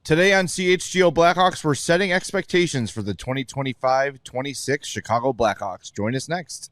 Today on CHGO Blackhawks, we're setting expectations for the 2025-26 Chicago Blackhawks. Join us next.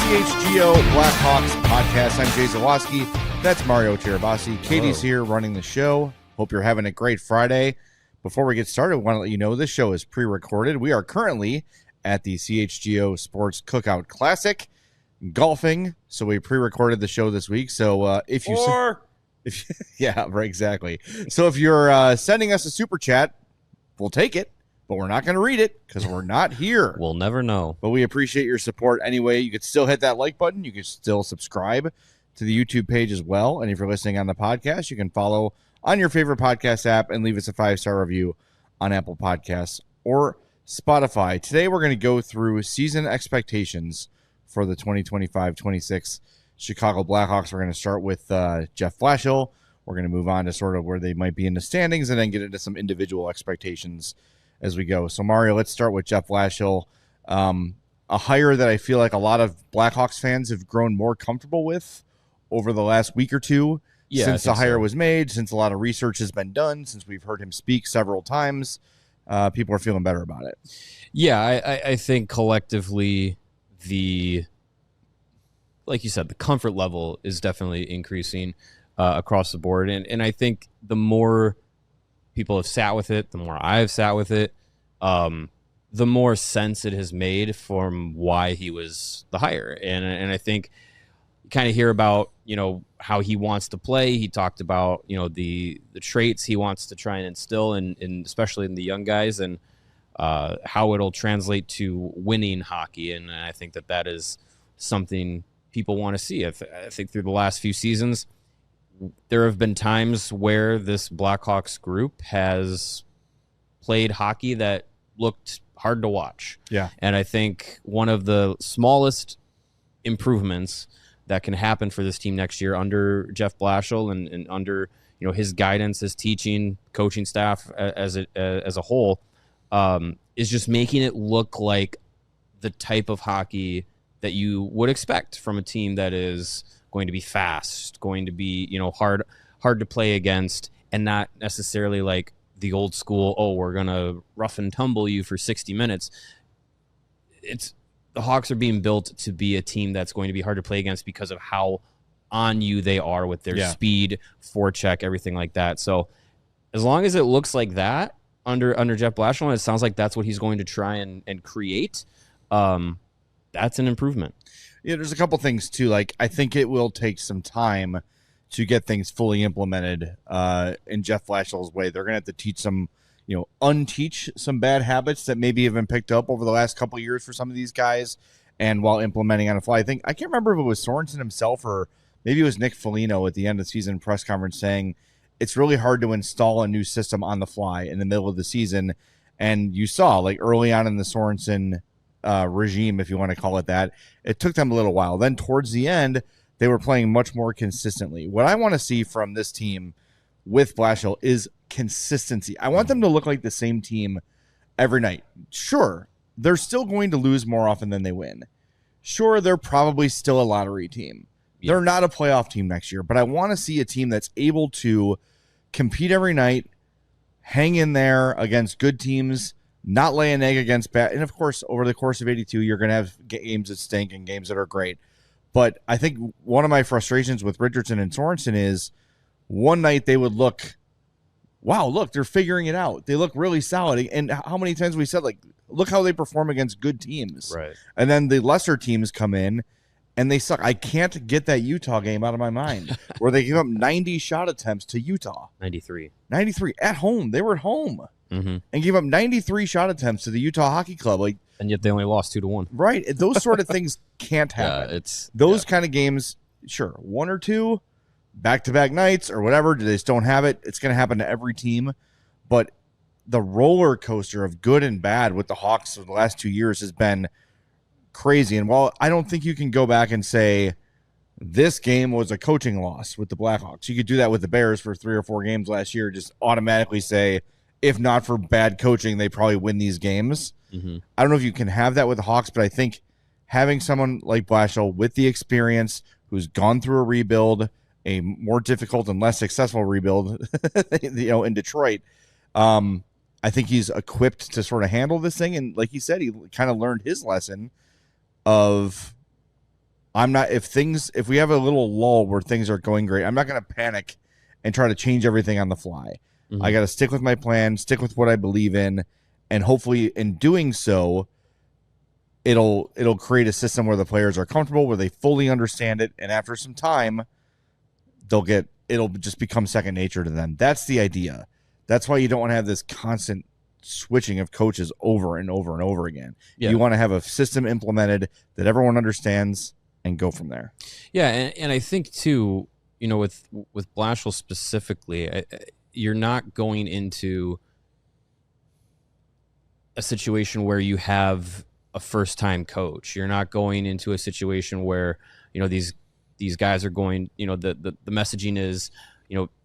CHGO Blackhawks Podcast. I'm Jay Zawaski. That's Mario Tirabassi. Katie's here running the show. Hope you're having a great Friday. Before we get started, I want to let you know this show is pre-recorded. We are currently at the CHGO Sports Cookout Classic golfing, so we pre-recorded the show this week. So if you yeah, right, exactly. So if you're sending us a super chat, we'll take it. But we're not going to read it because we're not here. We'll never know. But we appreciate your support anyway. You could still hit that like button. You can still subscribe to the YouTube page as well. And if you're listening on the podcast, you can follow on your favorite podcast app and leave us a 5-star review on Apple Podcasts or Spotify. Today, we're going to go through season expectations for the 2025-26 Chicago Blackhawks. We're going to start with Jeff Blashill. We're going to move on to sort of where they might be in the standings and then get into some individual expectations as we go. So, Mario, let's start with Jeff Blashill, a hire that I feel like a lot of Blackhawks fans have grown more comfortable with over the last week or two since the hire was made, since a lot of research has been done, since we've heard him speak several times. People are feeling better about it. Yeah, I think collectively like you said, the comfort level is definitely increasing across the board. And I think the more people have sat with it, the more I've sat with it, the more sense it has made from why he was the hire. And I think you kind of hear about, how he wants to play. He talked about, the traits he wants to try and instill in especially in the young guys, and how it'll translate to winning hockey. And I think that is something people want to see. I think through the last few seasons, there have been times where this Blackhawks group has played hockey that looked hard to watch. Yeah. And I think one of the smallest improvements that can happen for this team next year under Jeff Blashill and under his guidance, his teaching, coaching staff as a whole, is just making it look like the type of hockey that you would expect from a team that is going to be fast, going to be, hard to play against, and not necessarily like the old school, we're going to rough and tumble you for 60 minutes. The Hawks are being built to be a team that's going to be hard to play against because of how on you they are with their speed, forecheck, everything like that. So as long as it looks like that under Jeff Blashill, and it sounds like that's what he's going to try and create, that's an improvement. Yeah, there's a couple things too. Like, I think it will take some time to get things fully implemented in Jeff Blashill's way. They're going to have to teach some, unteach some bad habits that maybe have been picked up over the last couple of years for some of these guys. And while implementing on the fly, I can't remember if it was Sorensen himself or maybe it was Nick Foligno at the end of the season press conference saying it's really hard to install a new system on the fly in the middle of the season. And you saw, like, early on in the Sorensen regime, if you want to call it that, it took them a little while. Then towards the end, they were playing much more consistently. What I want to see from this team with Blashill is consistency. I want them to look like the same team every night. Sure, they're still going to lose more often than they win. Sure, they're probably still a lottery team. Yeah. They're not a playoff team next year, but I want to see a team that's able to compete every night, hang in there against good teams, not lay an egg against bad. And, of course, over the course of 82, you're going to have games that stink and games that are great. But I think one of my frustrations with Richardson and Sorensen is one night they would look, wow, look, they're figuring it out. They look really solid. And how many times we said, like, look how they perform against good teams. Right. And then the lesser teams come in and they suck. I can't get that Utah game out of my mind where they gave up 90 shot attempts to Utah. 93 at home. They were at home. and gave up 93 shot attempts to the Utah Hockey Club. Like, and yet they only lost 2-1. Right. Those sort of things can't happen. It's those kind of games, sure, 1 or 2 back-to-back nights or whatever, they just don't have it. It's going to happen to every team. But the roller coaster of good and bad with the Hawks for the last 2 years has been crazy. And while I don't think you can go back and say this game was a coaching loss with the Blackhawks, you could do that with the Bears for 3 or 4 games last year, just automatically say, if not for bad coaching, they probably win these games. I don't know if you can have that with the Hawks, but I think having someone like Blashill with the experience, who's gone through a rebuild, a more difficult and less successful rebuild, in Detroit, I think he's equipped to sort of handle this thing. And like he said, he kind of learned his lesson of, if we have a little lull where things are going great, I'm not going to panic and try to change everything on the fly. I got to stick with my plan, stick with what I believe in, and hopefully in doing so, it'll create a system where the players are comfortable, where they fully understand it, and after some time, it'll just become second nature to them. That's the idea. That's why you don't want to have this constant switching of coaches over and over and over again. Yeah. You want to have a system implemented that everyone understands and go from there. Yeah, and I think too, with Blashill specifically, you're not going into a situation where you have a first-time coach. You're not going into a situation where these guys are going. The messaging is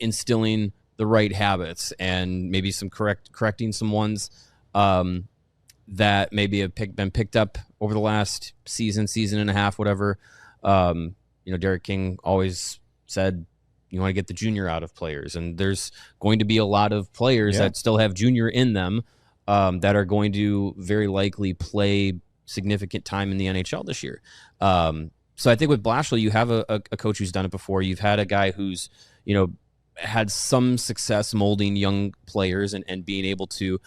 instilling the right habits and maybe some correcting some ones that maybe have been picked up over the last season and a half, whatever. Derek King always said you want to get the junior out of players, and there's going to be a lot of players that still have junior in them that are going to very likely play significant time in the NHL this year. So I think with Blashill, you have a coach who's done it before. You've had a guy who's, had some success molding young players and being able to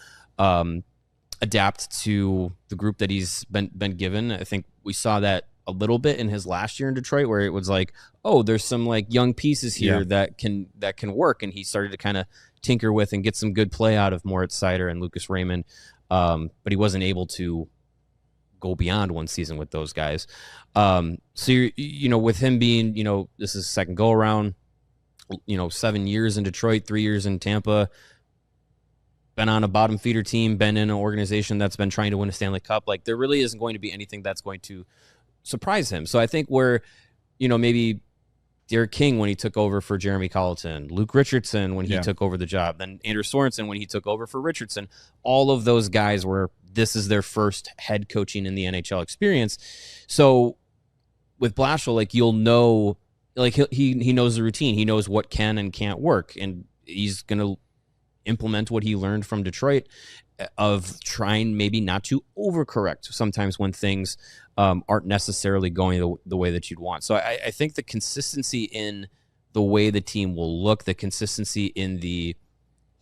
adapt to the group that he's been given. I think we saw that a little bit in his last year in Detroit, where it was like, oh, there's some like young pieces here that can work, and he started to kind of tinker with and get some good play out of Moritz Seider and Lucas Raymond, but he wasn't able to go beyond one season with those guys. So you're, with him being, this is second go around, 7 years in Detroit, 3 years in Tampa, been on a bottom feeder team, been in an organization that's been trying to win a Stanley Cup. Like, there really isn't going to be anything that's going to surprise him. So I think where, maybe Derek King when he took over for Jeremy Colleton, Luke Richardson when he took over the job, then Andrew Sorensen when he took over for Richardson, all of those guys were, this is their first head coaching in the NHL experience. So with Blashill, like, you'll know, like, he knows the routine. He knows what can and can't work, and he's going to implement what he learned from Detroit of trying maybe not to overcorrect sometimes when things aren't necessarily going the way that you'd want. So I think the consistency in the way the team will look, the consistency in the,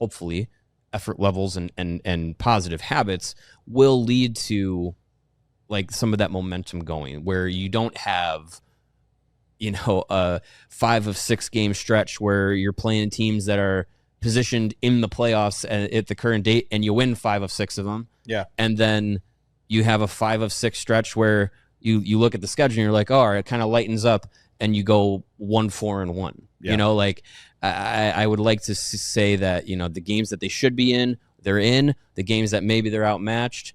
hopefully, effort levels and positive habits will lead to, like, some of that momentum going, where you don't have, a 5 of 6 game stretch where you're playing teams that are positioned in the playoffs at the current date, and you win 5 of 6 of them. Yeah. And then you have a 5 of 6 stretch where you look at the schedule and you're like, oh, it kind of lightens up, and you go 1-4-1. Yeah. I would like to say that, the games that they should be in, they're in. The games that maybe they're outmatched,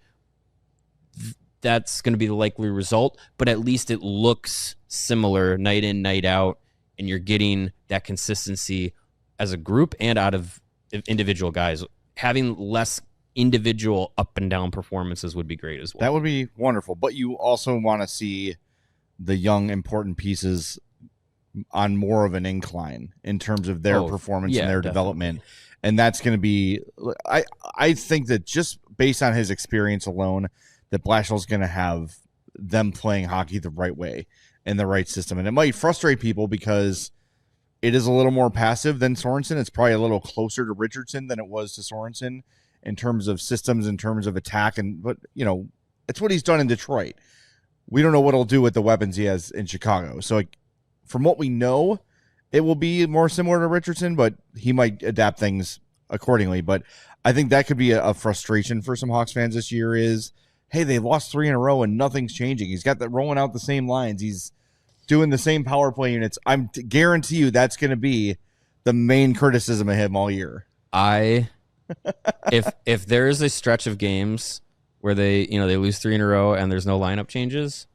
that's going to be the likely result. But at least it looks similar night in, night out, and you're getting that consistency as a group and out of individual guys. Having less individual up and down performances would be great as well. That would be wonderful. But you also want to see the young, important pieces on more of an incline in terms of their performance and their development. And that's going to be, I think that just based on his experience alone, that Blashill's going to have them playing hockey the right way in the right system. And it might frustrate people because it is a little more passive than Sorensen. It's probably a little closer to Richardson than it was to Sorensen in terms of systems, in terms of attack. But it's what he's done in Detroit. We don't know what he'll do with the weapons he has in Chicago. So from what we know, it will be more similar to Richardson, but he might adapt things accordingly. But I think that could be a frustration for some Hawks fans this year is, hey, they lost 3 in a row and nothing's changing. He's got that rolling out the same lines. He's doing the same power play units. Guarantee you that's going to be the main criticism of him all year. If there is a stretch of games where they lose 3 in a row and there's no lineup changes,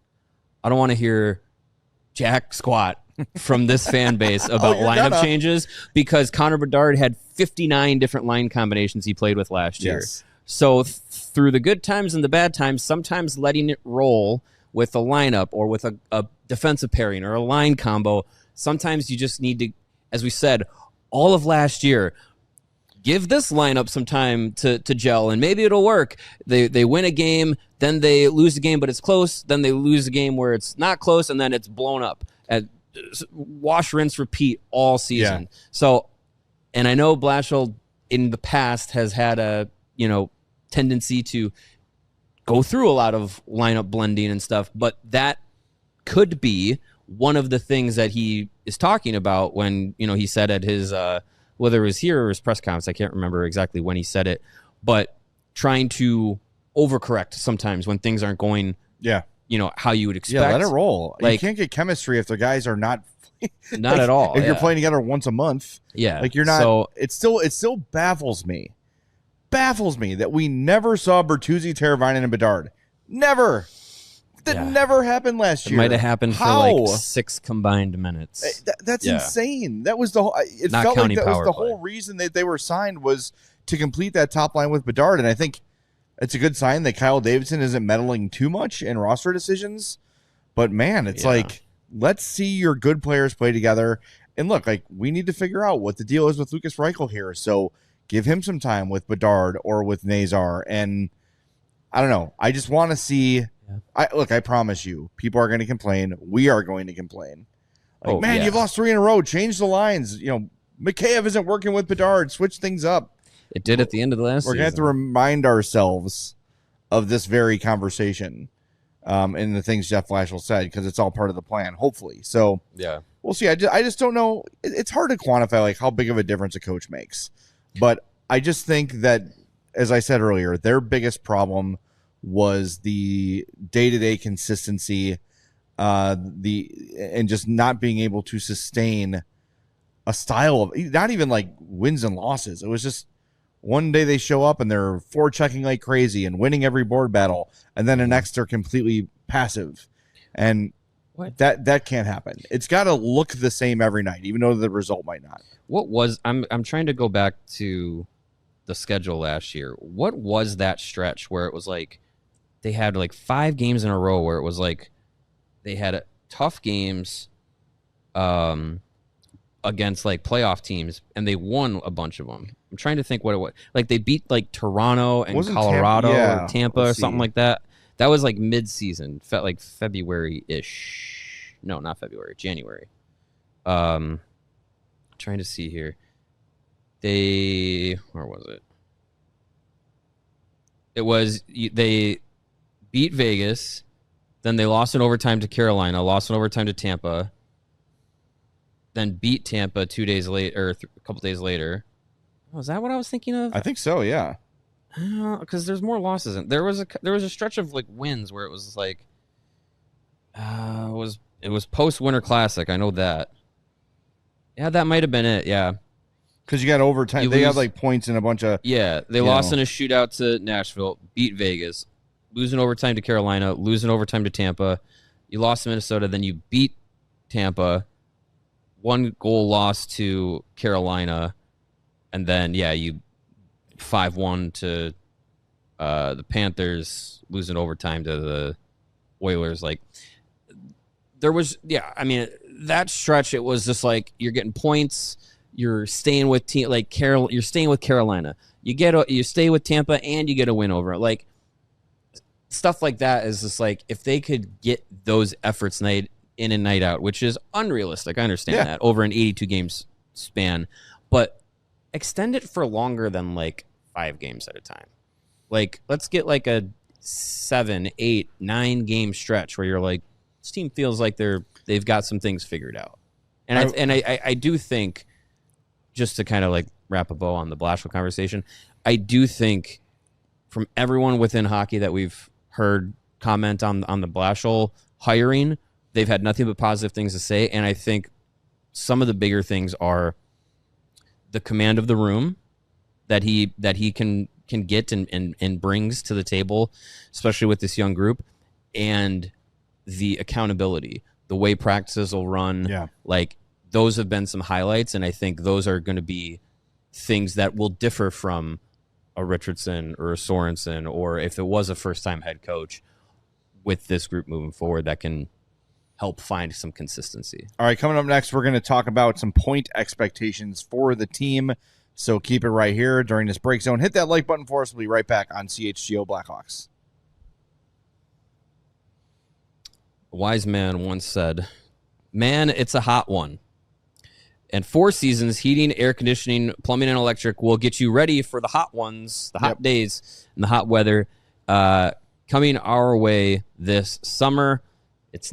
I don't want to hear jack squat from this fan base about lineup changes, because Connor Bedard had 59 different line combinations he played with last year. So through the good times and the bad times, sometimes letting it roll with a lineup or with a defensive pairing or a line combo, sometimes you just need to, as we said, all of last year, give this lineup some time to gel, and maybe it'll work. They win a game, then they lose a game, but it's close. Then they lose a game where it's not close, and then it's blown up. Wash, rinse, repeat all season. Yeah. So, and I know Blashill in the past has had a tendency to go through a lot of lineup blending and stuff, but that could be one of the things that he is talking about when he said at his whether it was here or his press conference, I can't remember exactly when he said it, but trying to overcorrect sometimes when things aren't going how you would expect. Yeah, let it roll. Like, you can't get chemistry if the guys are not not at all. If you're playing together once a month. Yeah. Like you're not. So, it still baffles me that we never saw Bertuzzi, Teravainen, and Bedard. Never. That never happened last year. It might have happened for like 6 combined minutes. That's insane. That was the whole. It Not felt like that was the play. whole reason that they were signed, was to complete that top line with Bedard. And I think it's a good sign that Kyle Davidson isn't meddling too much in roster decisions. But man, it's like, let's see your good players play together. And look, like, we need to figure out what the deal is with Lucas Reichel here. So give him some time with Bedard or with Nazar. And I don't know. I just want to see. I promise you, people are going to complain. We are going to complain. Like, you've lost 3 in a row. Change the lines. Mikheyev isn't working with Bedard. Switch things up. It did at the end of the last season. We're going to have to remind ourselves of this very conversation and the things Jeff Blashill said, because it's all part of the plan, hopefully. So we'll see. I just don't know. It's hard to quantify like how big of a difference a coach makes. But I just think that, as I said earlier, their biggest problem was the day-to-day consistency, and just not being able to sustain a style of, not even like wins and losses. It was just one day they show up and they're forechecking like crazy and winning every board battle, and then the next they're completely passive, and that can't happen. It's got to look the same every night, even though the result might not. I'm trying to go back to the schedule last year. What was that stretch where it was like they had like 5 games in a row where it was like they had tough games against like playoff teams, and they won a bunch of them. I'm trying to think what it was. Like they beat like Toronto and Colorado or Tampa or something like that. That was like mid-season, felt like February-ish. No, not February, January. Trying to see here. Where was it? It was, they beat Vegas, then they lost in overtime to Carolina, lost in overtime to Tampa, then beat Tampa 2 days later, or a couple days later. Oh, is that what I was thinking of? I think so, yeah. Because there's more losses. There was a stretch of like wins where it was like, it was post Winter Classic. I know that. Yeah, that might have been it. Yeah. Because you got overtime. They got like points in a bunch of. Yeah, they lost in a shootout to Nashville, beat Vegas, losing overtime to Carolina, losing overtime to Tampa. You lost to Minnesota, then you beat Tampa, 1 goal loss to Carolina, and then you 5-1 to the Panthers, losing overtime to the Oilers. Like there was, that stretch. It was just like you're getting points. You're staying with you're staying with Carolina. You stay with Tampa and you get a win over it. Like stuff like that is just like, if they could get those efforts night in and night out, which is unrealistic. I understand that over an 82 games span, but extend it for longer than like 5 games at a time. Like let's get like a 7, 8, 9 game stretch where you're like, this team feels like they've got some things figured out. And I do think, just to kind of like wrap a bow on the Blashill conversation, I do think from everyone within hockey that we've heard comment on the Blashill hiring, they've had nothing but positive things to say. And I think some of the bigger things are the command of the room that he can get and brings to the table, especially with this young group, and the accountability, the way practices will run. Yeah. Like, those have been some highlights, and I think those are going to be things that will differ from a Richardson or a Sorensen, or if it was a first-time head coach with this group moving forward, that can help find some consistency. All right, coming up next, we're going to talk about some point expectations for the team. So keep it right here during this break zone. Hit that like button for us. We'll be right back on CHGO Blackhawks. A wise man once said, "Man, it's a hot one." And Four Seasons Heating, Air Conditioning, Plumbing, and Electric will get you ready for the hot ones, the hot days, and the hot weather coming our way this summer.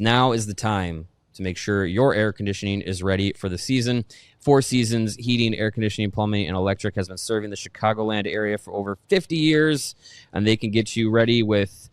Now is the time to make sure your air conditioning is ready for the season. Four Seasons Heating, Air Conditioning, Plumbing, and Electric has been serving the Chicagoland area for over 50 years, and they can get you ready with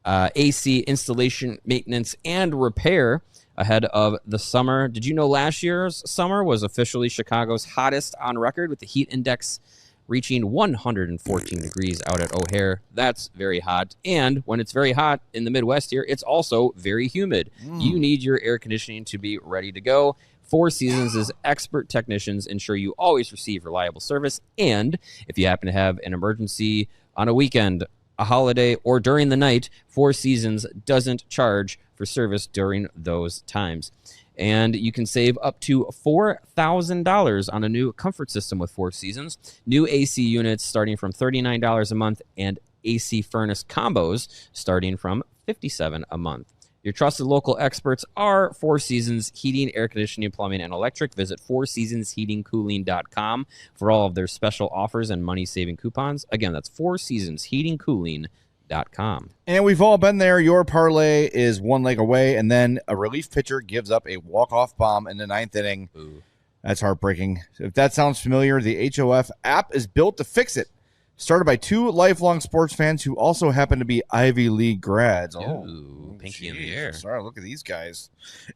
AC installation, maintenance, and repair ahead of the summer. Did you know last year's summer was officially Chicago's hottest on record, with the heat index reaching 114 degrees out at O'Hare? That's very hot. And when it's very hot in the Midwest here, it's also very humid. You need your air conditioning to be ready to go. Four Seasons' expert technicians ensure you always receive reliable service. And if you happen to have an emergency on a weekend, a holiday, or during the night, Four Seasons doesn't charge for service during those times. And you can save up to $4,000 on a new comfort system with Four Seasons. New AC units starting from $39 a month, and AC furnace combos starting from $57 a month. Your trusted local experts are Four Seasons Heating, Air Conditioning, Plumbing, and Electric. Visit fourseasonsheatingcooling.com for all of their special offers and money-saving coupons. Again, that's fourseasonsheatingcooling.com. And we've all been there. Your parlay is one leg away, and then a relief pitcher gives up a walk-off bomb in the ninth inning. Ooh. That's heartbreaking. If that sounds familiar, the HOF app is built to fix it. Started by two lifelong sports fans who also happen to be Ivy League grads. Ooh, pinky in the air. Sorry, look at these guys.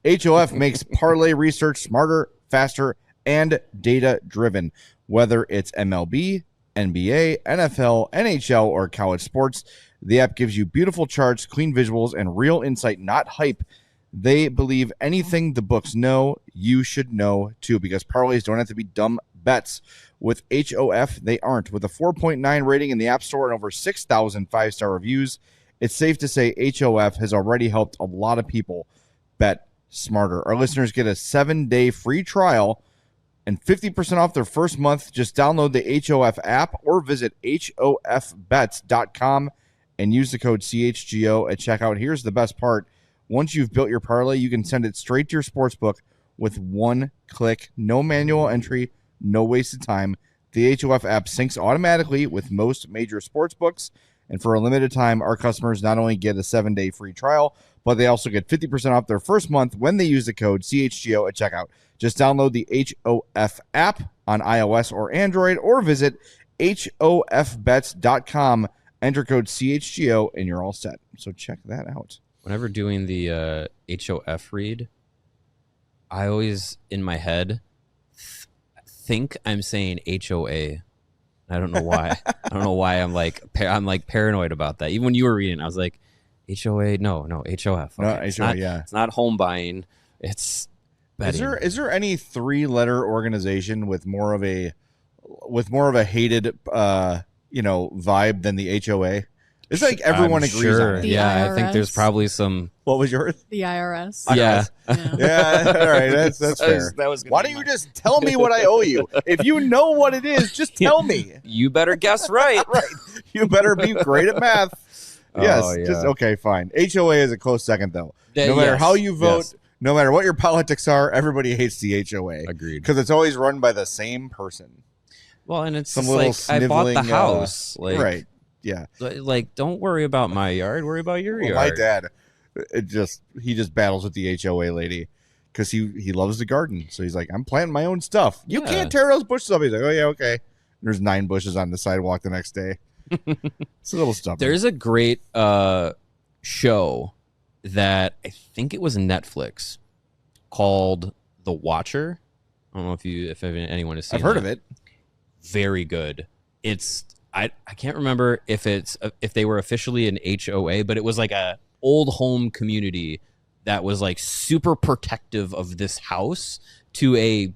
HOF makes parlay research smarter, faster, and data-driven. Whether it's MLB, NBA, NFL, NHL, or college sports, the app gives you beautiful charts, clean visuals, and real insight, not hype. They believe anything the books know, you should know too, because parlays don't have to be dumb bets. With HOF, they aren't. With a 4.9 rating in the App Store and over 6,000 five-star reviews, it's safe to say HOF has already helped a lot of people bet smarter. Our listeners get a 7-day free trial and 50% off their first month. Just download the HOF app or visit hofbets.com and use the code CHGO at checkout. Here's the best part. Once you've built your parlay, you can send it straight to your sportsbook with one click. No manual entry, no wasted time. The HOF app syncs automatically with most major sports books. And for a limited time, our customers not only get a 7-day free trial, but they also get 50% off their first month when they use the code CHGO at checkout. Just download the HOF app on iOS or Android, or visit hofbets.com, enter code CHGO, and you're all set. So check that out. Whenever doing the HOF read, I always, in my head, think I'm saying HOA. I don't know why. I don't know why I'm paranoid about that. Even when you were reading, I was like, HOA? No, HOF. Okay. No, HOA, It's not home buying. It's betting. Is there any 3-letter organization with more of a hated vibe than the HOA? It's like everyone agrees on it. Yeah, I think there's probably some. What was yours? The IRS. Yeah. Yeah. All right. That's fair. Why don't you just tell me what I owe you? If you know what it is, just tell me. You better guess right. Right. You better be great at math. Yes. Oh, yeah. Just okay. Fine. HOA is a close second, though. No matter how you vote, no matter what your politics are, everybody hates the HOA. Agreed. Because it's always run by the same person. Well, and it's Some just little like I bought the sniveling, house. Right. Yeah. Like, don't worry about my yard. Worry about your yard. My dad, he just battles with the HOA lady because he loves the garden. So he's like, I'm planting my own stuff. You can't tear those bushes up. He's like, oh yeah, okay. There's 9 bushes on the sidewalk the next day. It's a little stubborn. There's a great show that I think it was Netflix called The Watcher. I don't know if anyone has seen. I've heard of it. Very good. I can't remember if they were officially an HOA, but it was like a old home community that was like super protective of this house to a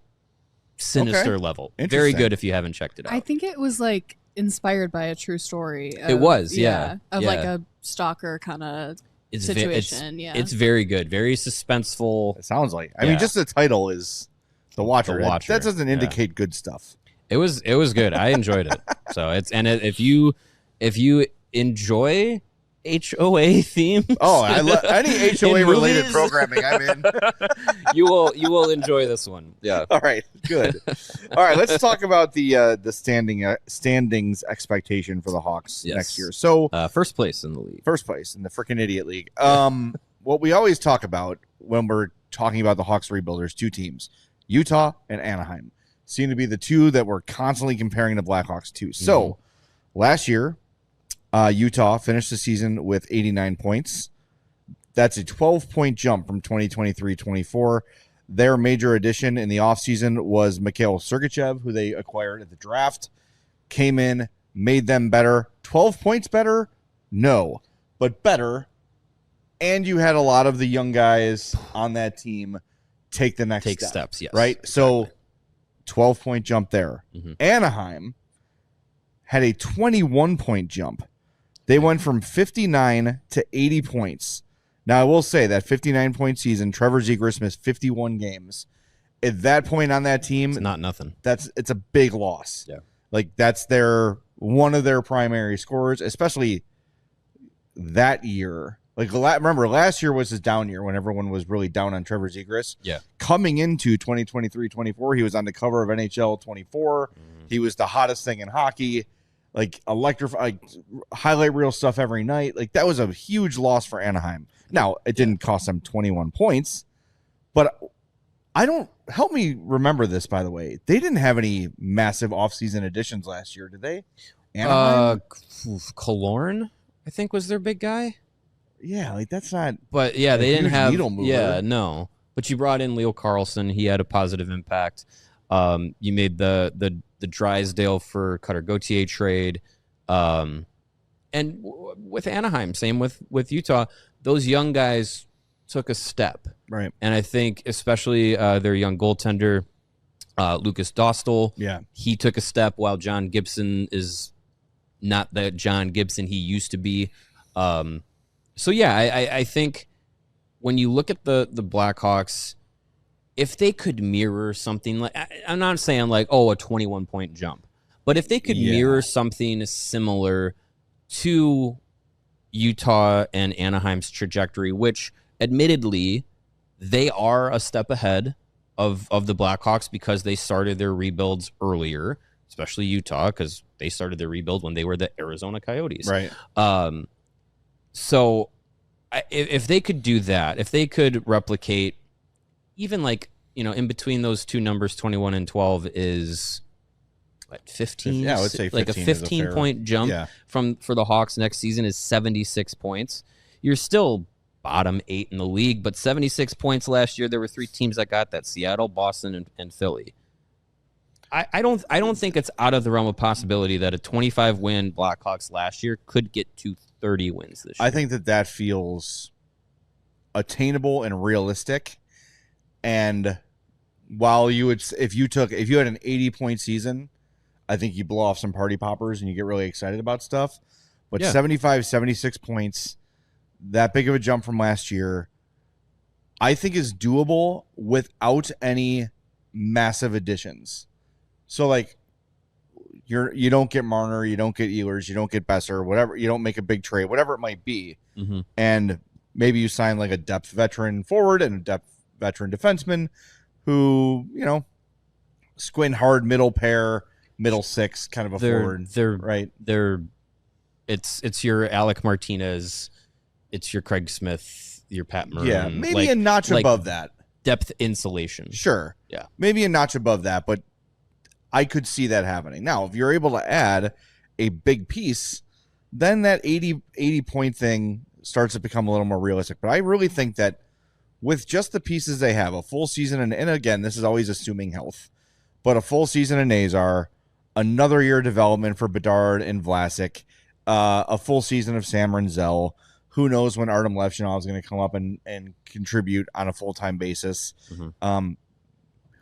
sinister level. Very good if you haven't checked it out. I think it was like inspired by a true story. It was, yeah. Of like a stalker kind of situation. It's very good, very suspenseful. It sounds like. I mean, just the title is The Watcher. That doesn't indicate good stuff. It was good. I enjoyed it. So if you enjoy HOA themes, I love any HOA related programming I'm in. you will enjoy this one. Yeah. All right. Good. All right. Let's talk about the standings expectation for the Hawks next year. So first place in the league. First place in the freaking idiot league. What we always talk about when we're talking about the Hawks rebuilders, 2 teams, Utah and Anaheim, seem to be the 2 that we're constantly comparing the Blackhawks to. So last year, Utah finished the season with 89 points. That's a 12-point jump from 2023-24. Their major addition in the offseason was Mikhail Sergachev, who they acquired at the draft. Came in, made them better. 12 points better? No, but better. And you had a lot of the young guys on that team take the next steps, yes. Right? So 12-point jump there. Anaheim had a 21-point jump. They went from 59 to 80 points. Now, I will say that 59-point season, Trevor Zegras missed 51 games. At that point on that team, it's not nothing. It's a big loss. Yeah. Like, that's one of their primary scorers, especially that year. Like, remember, last year was his down year when everyone was really down on Trevor Zegras. Yeah. Coming into 2023-24, he was on the cover of NHL 24. He was the hottest thing in hockey. Like, highlight reel stuff every night. Like, that was a huge loss for Anaheim. Now, it didn't cost them 21 points, but help me remember this, by the way. They didn't have any massive offseason additions last year, did they? Anaheim? Killorn, I think, was their big guy. Yeah, like, that's not. But yeah, they didn't have needle mover. Yeah, no. But you brought in Leo Carlson. He had a positive impact. You made the Drysdale for Cutter Gauthier trade. And with Anaheim, same with Utah, those young guys took a step. Right. And I think especially their young goaltender, Lucas Dostal, he took a step while John Gibson is not the John Gibson he used to be. So, yeah, I think when you look at the Blackhawks, if they could mirror something like, I'm not saying like, a 21-point jump, but if they could mirror something similar to Utah and Anaheim's trajectory, which admittedly they are a step ahead of the Blackhawks because they started their rebuilds earlier, especially Utah, because they started their rebuild when they were the Arizona Coyotes. Right. So if they could do that, if they could replicate even like, in between those two numbers, 21 and 12 is what, 15? Yeah, I would say 15 like a 15-point jump for the Hawks next season is 76 points. You're still bottom 8 in the league, but 76 points last year. There were 3 teams that got that: Seattle, Boston, and Philly. I don't think it's out of the realm of possibility that a 25-win Blackhawks last year could get to 30 wins this year. I think that feels attainable and realistic. And while if you had an 80-point season, I think you blow off some party poppers and you get really excited about stuff. But 75, 76 points, that big of a jump from last year, I think is doable without any massive additions. So, like, you don't get Marner, you don't get Ehlers, you don't get Besser, whatever. You don't make a big trade, whatever it might be. And maybe you sign like a depth veteran forward and a depth veteran defenseman who, squint hard middle pair, middle six kind of a forward. It's your Alec Martinez, it's your Craig Smith, your Pat Murray. Yeah, maybe a notch above that. depth insulation. Sure. Yeah. Maybe a notch above that, but I could see that happening. Now, if you're able to add a big piece, then that 80 point thing starts to become a little more realistic. But I really think that with just the pieces they have, a full season, and again, this is always assuming health, but a full season in Nazar, another year of development for Bedard and Vlasic, a full season of Sam Renzel. Who knows when Artem Levshunov is going to come up and contribute on a full-time basis. Mm-hmm.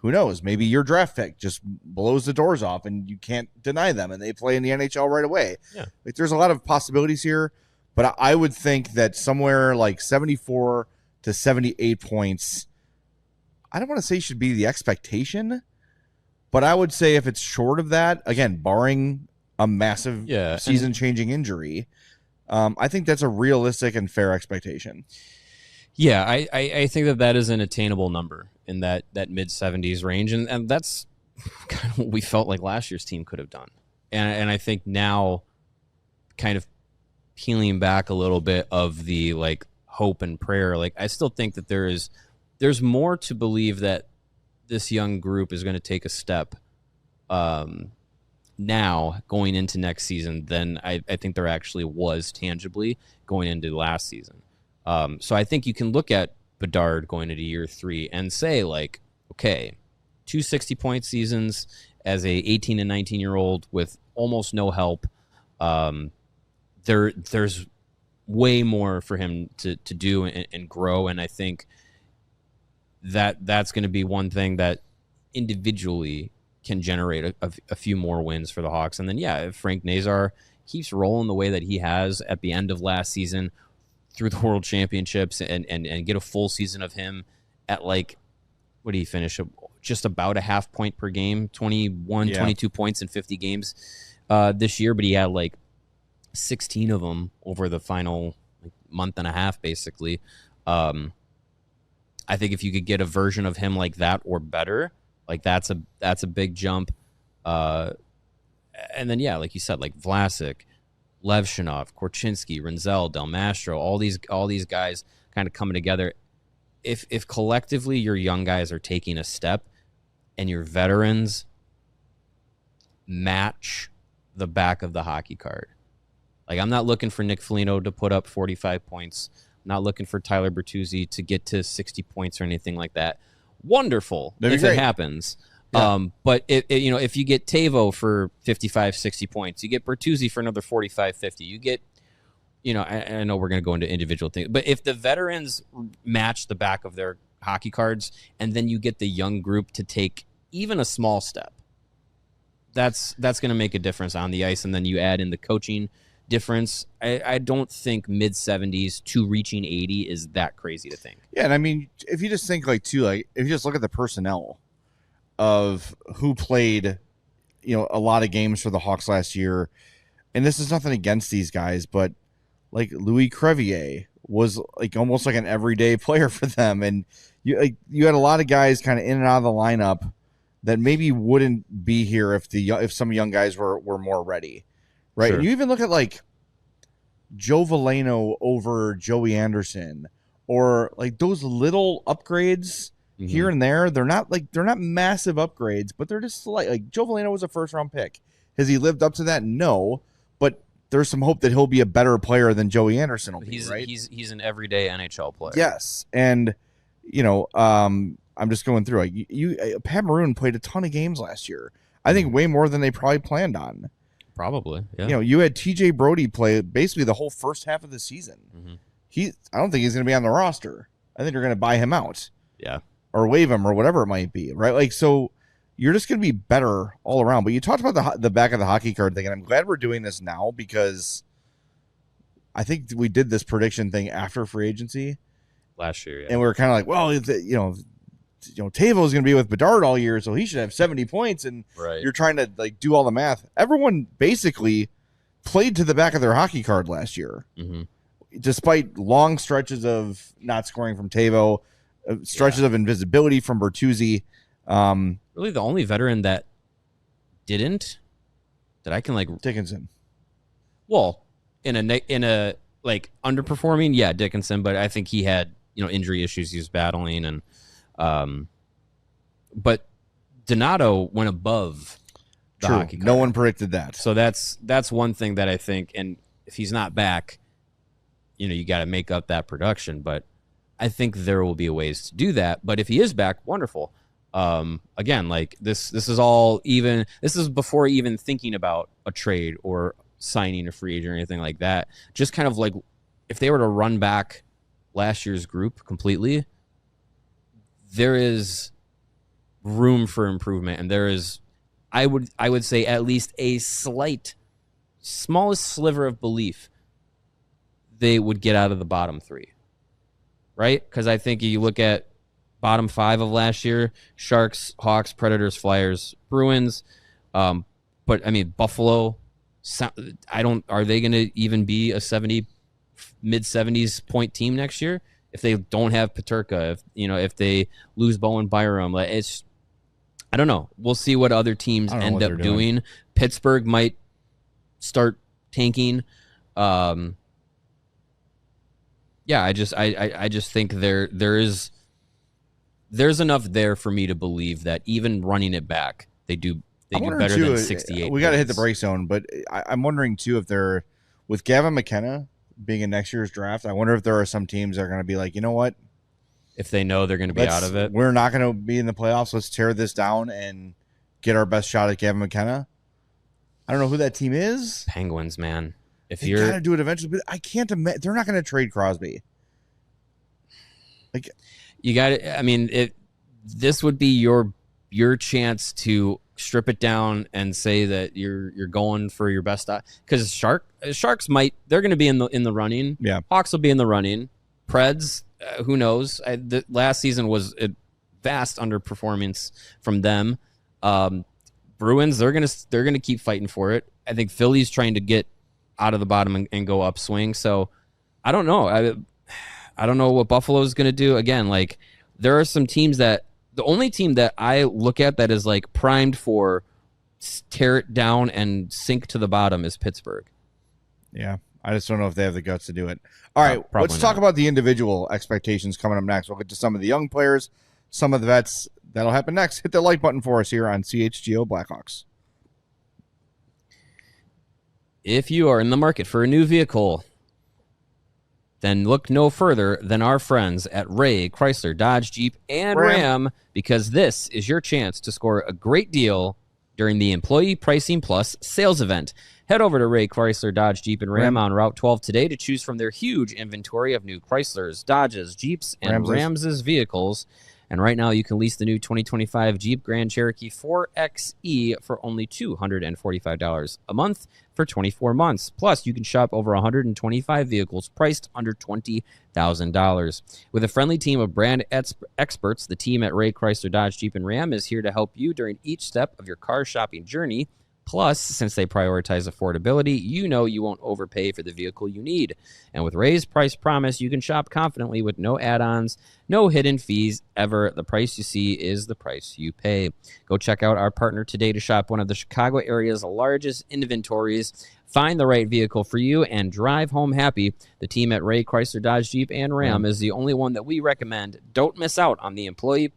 Who knows? Maybe your draft pick just blows the doors off and you can't deny them and they play in the NHL right away. Yeah. Like, there's a lot of possibilities here, but I would think that somewhere like 74 to 78 points, I don't want to say should be the expectation, but I would say if it's short of that, again, barring a massive season-changing injury, I think that's a realistic and fair expectation. Yeah, I think that is an attainable number in that mid-70s range, and that's kind of what we felt like last year's team could have done. And I think now, kind of peeling back a little bit of the like hope and prayer, like I still think that there's more to believe that this young group is going to take a step now going into next season than I think there actually was tangibly going into last season. So I think you can look at Bedard going into year 3 and say, like, okay, 2 60-point seasons as a 18 and 19-year-old with almost no help. There's way more for him to do and grow, and I think that's going to be one thing that individually can generate a few more wins for the Hawks. And then, if Frank Nazar keeps rolling the way that he has at the end of last season through the World Championships and get a full season of him at, like, what did he finish? Just about a half point per game, 22 points in 50 games this year, but he had, like, 16 of them over the final month and a half, basically. I think if you could get a version of him like that or better, like that's a big jump. And then, like you said, like Vlasic, Levshunov, Korchinski, Renzel, Del Mastro, all these guys kind of coming together. If collectively your young guys are taking a step and your veterans match the back of the hockey card. Like, I'm not looking for Nick Foligno to put up 45 points. I'm not looking for Tyler Bertuzzi to get to 60 points or anything like that. Wonderful if it happens. Yeah. But if you get Tavo for 55, 60 points, you get Bertuzzi for another 45, 50, you get, I know we're going to go into individual things, but if the veterans match the back of their hockey cards and then you get the young group to take even a small step, that's going to make a difference on the ice. And then you add in the coaching difference. I don't think mid-70s to reaching 80 is that crazy to think. Yeah, and I mean, if you just think if you just look at the personnel of who played, a lot of games for the Hawks last year, and this is nothing against these guys, but like Louis Crevier was like almost like an everyday player for them, and you had a lot of guys kind of in and out of the lineup that maybe wouldn't be here if some young guys were more ready. Right. Sure. And you even look at like Joe Veleno over Joey Anderson or like those little upgrades here and there. They're not massive upgrades, but they're just like Joe Veleno was a first round pick. Has he lived up to that? No, but there's some hope that he'll be a better player than Joey Anderson will be, right? He's an everyday NHL player. Yes. And I'm just going through Pat Maroon played a ton of games last year. I think way more than they probably planned on. Probably, yeah. You had TJ Brody play basically the whole first half of the season. I don't think he's going to be on the roster. I think they're going to buy him out. Yeah. Or waive him or whatever it might be, right? Like, so you're just going to be better all around. But you talked about the back of the hockey card thing, and I'm glad we're doing this now because I think we did this prediction thing after free agency. Last year, yeah. And we were kind of like, well, Tavo is going to be with Bedard all year, so he should have 70 points. And you're trying to like do all the math. Everyone basically played to the back of their hockey card last year, despite long stretches of not scoring from Tavo, stretches of invisibility from Bertuzzi. Really, the only veteran that I can like Dickinson. Well, in a like underperforming, Dickinson, but I think he had injury issues he was battling and. But Donato went above the hockey card. No one predicted that. So that's one thing that I think, and if he's not back, you got to make up that production. But I think there will be ways to do that. But if he is back, wonderful. Again, like this is all even. This is before even thinking about a trade or signing a free agent or anything like that. Just kind of like if they were to run back last year's group completely, there is room for improvement, and there is, I would say, at least a smallest sliver of belief they would get out of the bottom three, right? Because I think you look at bottom five of last year: Sharks, Hawks, Predators, Flyers, Bruins. But I mean, Buffalo. Are they going to even be a mid 70s point team next year if they don't have Peterka? If they lose Bowen Byram, I don't know. We'll see what other teams end up doing. Pittsburgh might start tanking. I just think there's enough there for me to believe that even running it back, they do better than 68. We got to hit the break zone, but I'm wondering too if they're with Gavin McKenna being in next year's draft. I wonder if there are some teams that are going to be like, you know what? If they know they're going to be out of it, we're not going to be in the playoffs. Let's tear this down and get our best shot at Gavin McKenna. I don't know who that team is. Penguins, man. If you got to do it eventually, but I can't imagine they're not going to trade Crosby. Like you got to. I mean, this would be your chance to strip it down and say that you're going for your best, because Sharks they're going to be in the running. Yeah, Hawks will be in the running. Preds, who knows? The last season was a vast underperformance from them. Bruins, they're gonna keep fighting for it. I think Philly's trying to get out of the bottom and go upswing. So I don't know. I don't know what Buffalo's gonna do. Again, like there are some teams that. The only team that I look at that is like primed for tear it down and sink to the bottom is Pittsburgh. Yeah, I just don't know if they have the guts to do it. All right, let's talk about the individual expectations coming up next. We'll get to some of the young players, some of the vets. That'll happen next. Hit the like button for us here on CHGO Blackhawks. If you are in the market for a new vehicle, then look no further than our friends at Ray Chrysler Dodge Jeep and Ram, because this is your chance to score a great deal during the Employee Pricing Plus sales event. Head over to Ray Chrysler Dodge Jeep and Ram on Route 12 today to choose from their huge inventory of new Chryslers, Dodges, Jeeps, and Ramses vehicles. And right now, you can lease the new 2025 Jeep Grand Cherokee 4xe for only $245 a month for 24 months. Plus, you can shop over 125 vehicles priced under $20,000. With a friendly team of brand experts, the team at Ray Chrysler Dodge Jeep and Ram is here to help you during each step of your car shopping journey. Plus, since they prioritize affordability, you know you won't overpay for the vehicle you need. And with Ray's Price Promise, you can shop confidently with no add-ons, no hidden fees ever. The price you see is the price you pay. Go check out our partner today to shop one of the Chicago area's largest inventories. Find the right vehicle for you and drive home happy. The team at Ray Chrysler Dodge Jeep and Ram is the only one that we recommend. Don't miss out on the Employee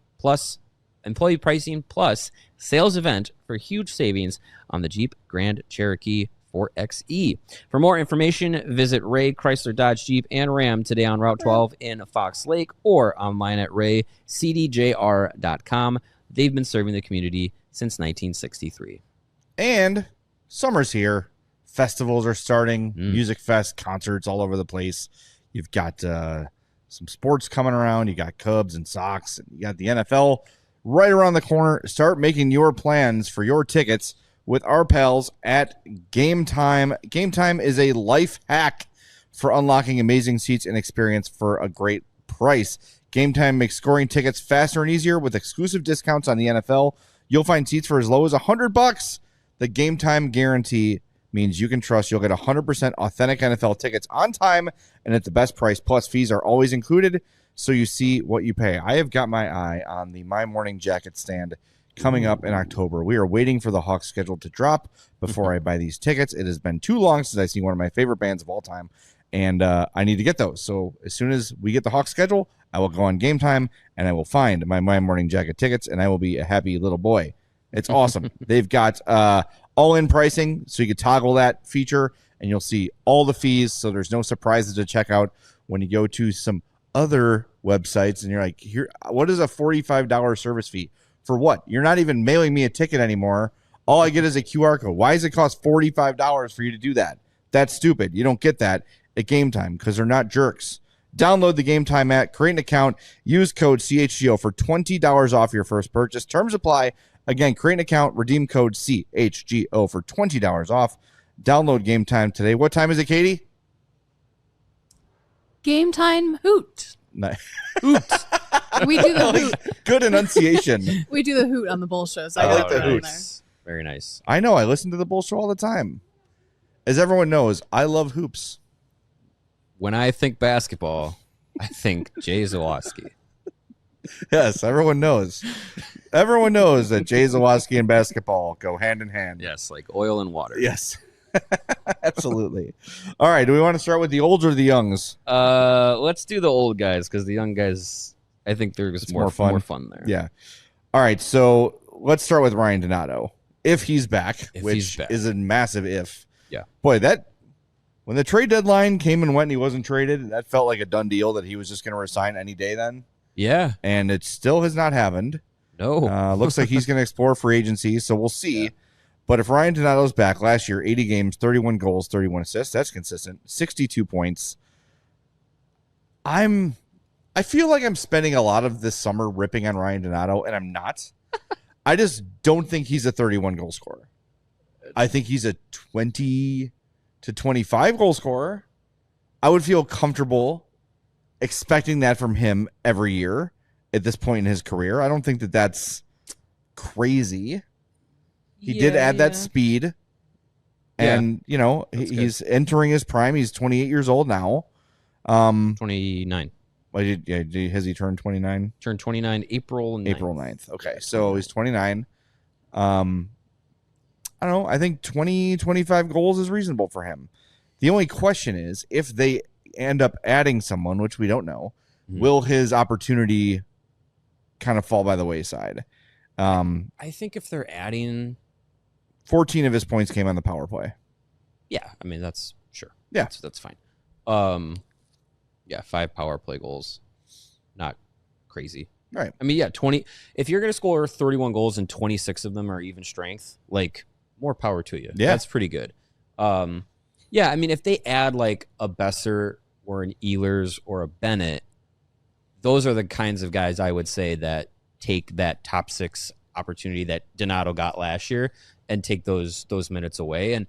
Pricing Plus sales event for huge savings on the Jeep Grand Cherokee 4xe. For more information, visit Ray Chrysler Dodge Jeep and Ram today on Route 12 in Fox Lake or online at raycdjr.com. They've been serving the community since 1963. And summer's here. Festivals are starting. Music fest, concerts all over the place. You've got some sports coming around. You got Cubs and Sox. And you got the NFL right around the corner. Start making your plans for your tickets with our pals at Game Time. Game Time is a life hack for unlocking amazing seats and experience for a great price. Game Time makes scoring tickets faster and easier with exclusive discounts on the NFL. You'll find seats for as low as $100. The Game Time guarantee means you can trust you'll get 100% authentic NFL tickets on time and at the best price. Plus, fees are always included, so you see what you pay. I have got my eye on the My Morning Jacket stand coming up in October. We are waiting for the Hawks schedule to drop before I buy these tickets. It has been too long since I've seen one of my favorite bands of all time and I need to get those. So as soon as we get the Hawks schedule, I will go on Game Time, and I will find my Morning Jacket tickets, and I will be a happy little boy. It's awesome. They've got all-in pricing, so you can toggle that feature, and you'll see all the fees, so there's no surprises to check out when you go to some other websites, and you're like, "Here, what is a $45 service fee? For what? You're not even mailing me a ticket anymore. All I get is a QR code. Why does it cost $45 for you to do that? That's stupid. You don't get that at Game Time because they're not jerks. Download the Game Time app, create an account, use code CHGO for $20 off your first purchase. Terms apply. Again, create an account, redeem code CHGO for $20 off. Download Game Time today. What time is it, Katie? Game Time hoot. Nice. Hoot. We do the hoot. Good enunciation. We do the hoot on the Bull Show. So I like the hoots. Very nice. I know. I listen to the Bull Show all the time. As everyone knows, I love hoops. When I think basketball, I think Jay Zawaski. Yes, everyone knows. Everyone knows that Jay Zawaski and basketball go hand in hand. Yes, like oil and water. Yes. Absolutely. All right. Do we want to start with the olds or the youngs? Let's do the old guys because the young guys, I think they're just more fun there. Yeah. All right. So let's start with Ryan Donato. If he's back, which is a massive if. Yeah. Boy, when the trade deadline came and went and he wasn't traded, that felt like a done deal that he was just going to resign any day then. Yeah. And it still has not happened. No. Looks like he's going to explore free agency, so we'll see. Yeah. But if Ryan Donato's back last year, 80 games, 31 goals, 31 assists, that's consistent. 62 points. I feel like I'm spending a lot of this summer ripping on Ryan Donato, and I'm not. I just don't think he's a 31 goal scorer. I think he's a 20 to 25 goal scorer. I would feel comfortable expecting that from him every year at this point in his career. I don't think that that's crazy. He did add that speed, and he's entering his prime. He's 28 years old now. 29. Has he turned 29? Turned 29 April 9th. April 9th. Okay, so he's 29. I don't know. I think 20, 25 goals is reasonable for him. The only question is if they end up adding someone, which we don't know, will his opportunity kind of fall by the wayside? I think if they're adding 14 of his points came on the power play. Yeah, I mean that's sure. Yeah, that's fine. 5 power play goals, not crazy. Right. I mean, 20. If you're going to score 31 goals and 26 of them are even strength, like more power to you. Yeah, that's pretty good. I mean, if they add like a Besser or an Ehlers or a Bennett, those are the kinds of guys I would say that take that top 6 opportunity that Donato got last year and take those minutes away. And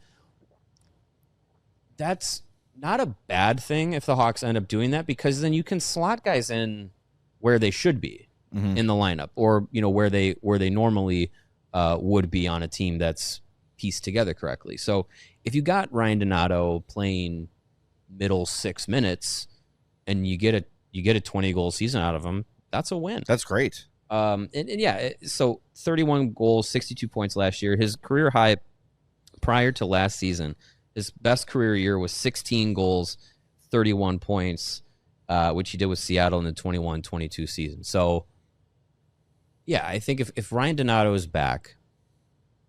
that's not a bad thing if the Hawks end up doing that, because then you can slot guys in where they should be in the lineup, or where they normally would be on a team that's pieced together correctly. So if you got Ryan Donato playing middle 6 minutes and you get a 20 goal season out of him, that's a win. That's great. So 31 goals, 62 points last year. His career high prior to last season, his best career year was 16 goals, 31 points, which he did with Seattle in the 21-22 season. So, yeah, I think if Ryan Donato is back,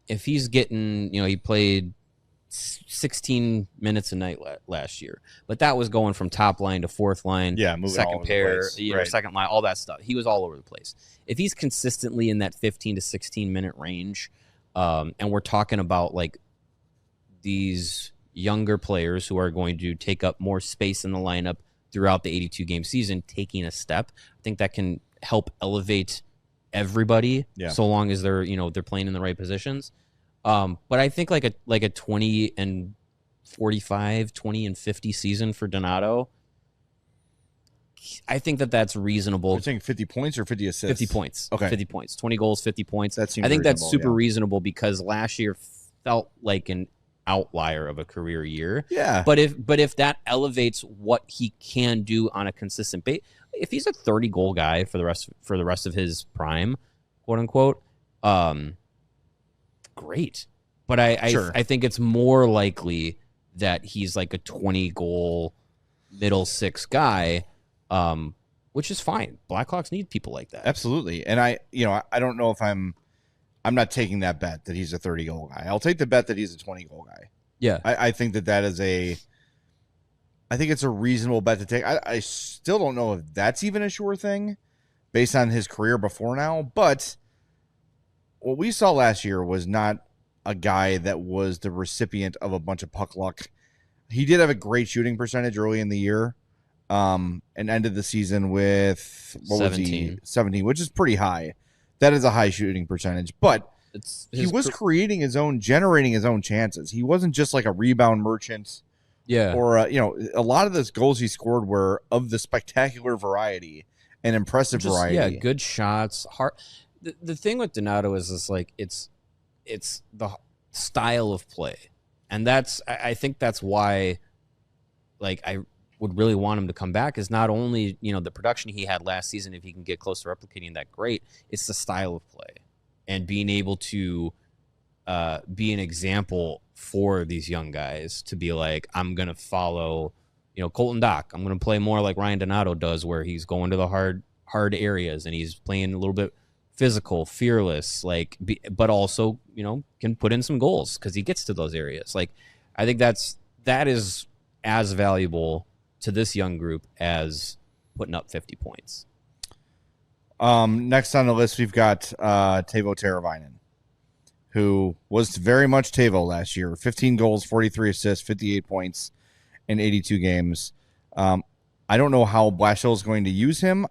if he's getting, he played 16 minutes a night last year, but that was going from top line to fourth line, second pair, second line, all that stuff. He was all over the place. If he's consistently in that 15 to 16 minute range, and we're talking about like these younger players who are going to take up more space in the lineup throughout the 82 game season, taking a step, I think that can help elevate everybody. So long as they're playing in the right positions. But I think like a 20 and 45, 20 and 50 season for Donato, I think that's reasonable. You're saying 50 points or 50 assists? 50 points. Okay. 50 points. 20 goals, 50 points. That seems I think that's super reasonable, reasonable because last year felt like an outlier of a career year. Yeah. But if that elevates what he can do on a consistent base, if he's a 30 goal guy for the rest of his prime, quote unquote, great. But I think it's more likely that he's like a 20 goal, middle six guy, which is fine. Blackhawks need people like that. Absolutely. And I don't know if I'm not taking that bet that he's a 30-goal guy. I'll take the bet that he's a 20-goal guy. Yeah. I think that is I think it's a reasonable bet to take. I still don't know if that's even a sure thing based on his career before now, but what we saw last year was not a guy that was the recipient of a bunch of puck luck. He did have a great shooting percentage early in the year, and ended the season with 17, which is pretty high. That is a high shooting percentage, but he was generating his own chances. He wasn't just like a rebound merchant. Yeah. Or, a lot of those goals he scored were of the spectacular variety and impressive variety. Yeah, good shots. The thing with Donato is like it's the style of play. And I think that's why, like, I would really want him to come back is not only, the production he had last season, if he can get close to replicating that, great. It's the style of play and being able to be an example for these young guys to be like, I'm going to follow, Colton Dock. I'm going to play more like Ryan Donato does, where he's going to the hard areas and he's playing a little bit physical, fearless, but also, can put in some goals because he gets to those areas. Like, I think that is as valuable to this young group as putting up 50 points. Next on the list, we've got Teuvo Teravainen, who was very much Teuvo last year. 15 goals, 43 assists, 58 points in 82 games. I don't know how Blashill is going to use him.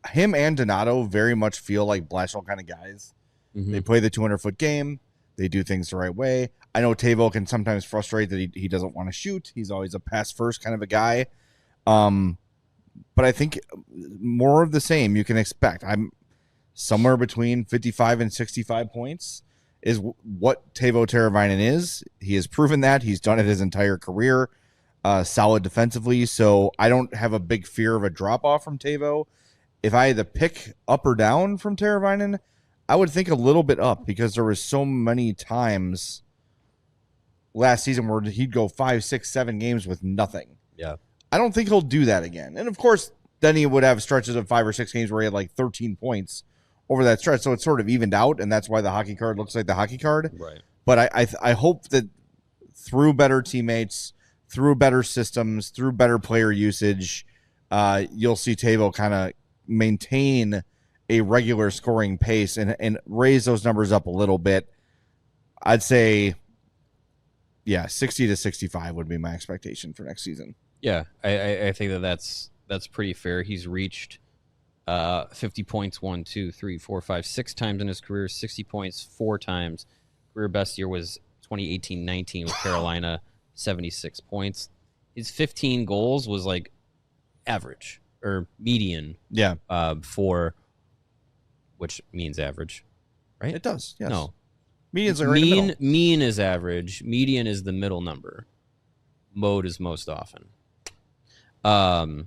Him and Donato very much feel like Blashill kind of guys. Mm-hmm. They play the 200-foot game. They do things the right way. I know Teuvo can sometimes frustrate that he doesn't want to shoot. He's always a pass-first kind of a guy. But I think more of the same you can expect. I'm somewhere between 55 and 65 points is what Teuvo Teravainen is. He has proven that. He's done it his entire career. Solid defensively, so I don't have a big fear of a drop-off from Teuvo. If I had to pick up or down from Teravainen, I would think a little bit up because there was so many times last season where he'd go 5, 6, 7 games with nothing. Yeah. I don't think he'll do that again. And, of course, then he would have stretches of 5 or 6 games where he had like 13 points over that stretch. So it's sort of evened out, and that's why the hockey card looks like the hockey card. Right. But I hope that through better teammates, through better systems, through better player usage, you'll see Teuvo kind of maintain a regular scoring pace and raise those numbers up a little bit. I'd say, 60 to 65 would be my expectation for next season. Yeah, I think that's pretty fair. He's reached 50 points 1, 2, 3, 4, 5, 6 times in his career, 60 points 4 times. Career best year was 2018-19 with Carolina, 76 points. His 15 goals was like average or median. Yeah. For which means average, right? It does. Yes. No. Medians are right in the middle. Mean is average. Median is the middle number. Mode is most often. I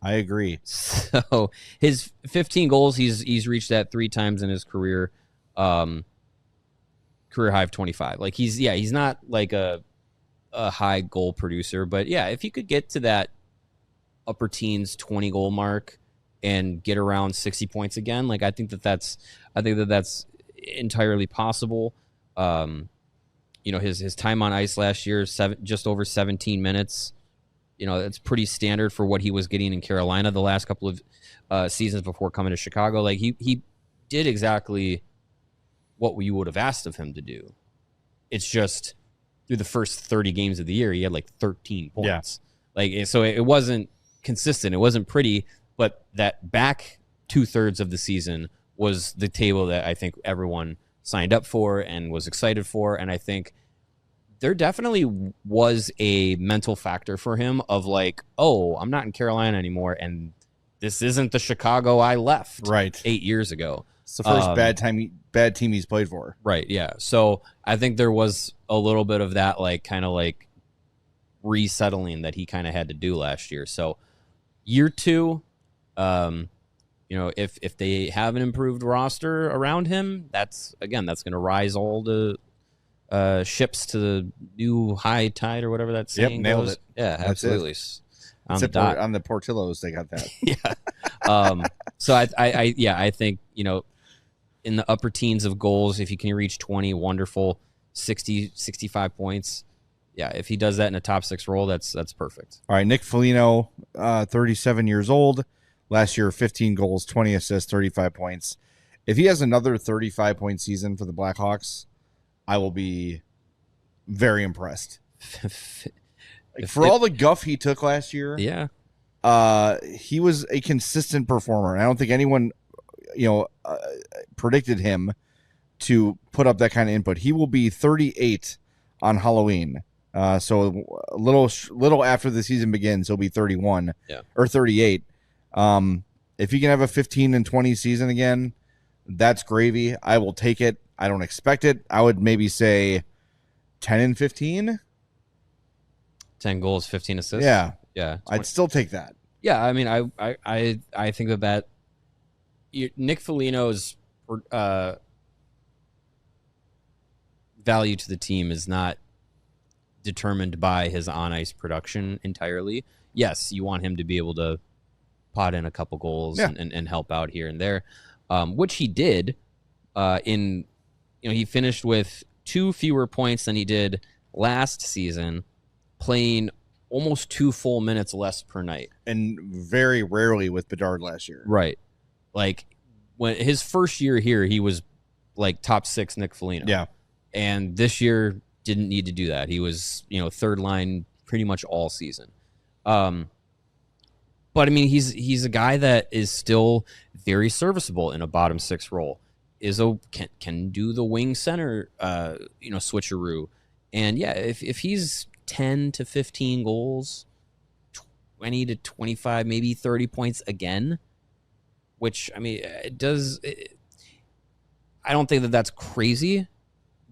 agree. So his 15 goals, he's reached that 3 times in his career. Career high of 25. Like he's not like a high goal producer, but yeah, if you could get to that upper teens 20 goal mark and get around 60 points again, like I think that's entirely possible. His time on ice last year, just over 17 minutes. That's pretty standard for what he was getting in Carolina the last couple of seasons before coming to Chicago. Like he did exactly what you would have asked of him to do. It's just through the first 30 games of the year, he had like 13 points. Yeah. So it wasn't consistent. It wasn't pretty, but that back 2/3 of the season was the table that I think everyone signed up for and was excited for. And I think there definitely was a mental factor for him of like, oh, I'm not in Carolina anymore, and this isn't the Chicago I left 8 years ago. It's the first bad team he's played for. Right, yeah. So I think there was a little bit of that kind of resettling that he kind of had to do last year. So year 2, if they have an improved roster around him, that's going to rise all the ships to the new high tide or whatever that saying nailed goes. it. Yeah, absolutely. on the dot. On the Portillos, they got that. Yeah. So I think, in the upper teens of goals, if you can reach 20, wonderful. 60, 65 points. Yeah, if he does that in a top 6 role, that's perfect. All right, Nick Foligno, 37 years old. Last year, 15 goals, 20 assists, 35 points. If he has another 35-point season for the Blackhawks, I will be very impressed. For all the guff he took last year, he was a consistent performer. I don't think anyone, predicted him to put up that kind of input. He will be 38 on Halloween. So a little after the season begins, he'll be 31 or 38. If he can have a 15 and 20 season again, that's gravy. I will take it. I don't expect it. I would maybe say 10 and 15. 10 goals, 15 assists. Yeah. 20. I'd still take that. Yeah, I mean, I think that Nick Foligno's value to the team is not determined by his on-ice production entirely. Yes, you want him to be able to pot in a couple goals and help out here and there, which he did. He finished with 2 fewer points than he did last season, playing almost 2 full minutes less per night. And very rarely with Bedard last year. Right. Like, when his first year here, he was like top 6 Nick Foligno. Yeah. And this year didn't need to do that. He was, third line pretty much all season. But I mean, he's a guy that is still very serviceable in a bottom 6 role. Can do the wing center, switcheroo. And yeah, if he's 10 to 15 goals, 20 to 25, maybe 30 points again, which, I mean, I don't think that that's crazy.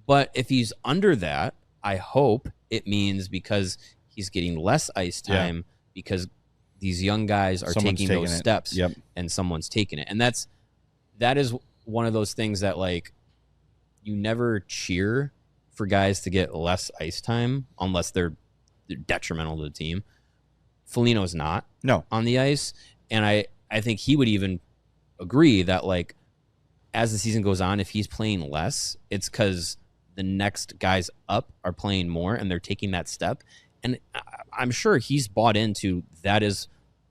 But if he's under that, I hope it means because he's getting less ice time because these young guys are taking those steps and someone's taking it. And that is one of those things that, like, you never cheer for guys to get less ice time unless they're detrimental to the team. Foligno's not on the ice. And I think he would even agree that, like, as the season goes on, if he's playing less, it's because the next guys up are playing more and they're taking that step. And I'm sure he's bought into that is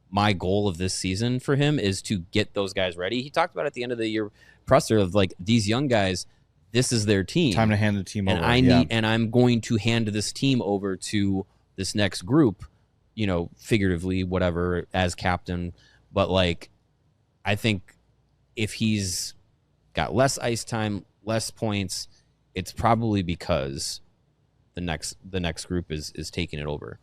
my goal of this season for him, is to get those guys ready. He talked about at the end of the year presser of, like, these young guys, this is their team. Time to hand the team over. And I'm going to hand this team over to this next group, figuratively, whatever, as captain. But, like, I think if he's got less ice time, less points, it's probably because the next group is taking it over.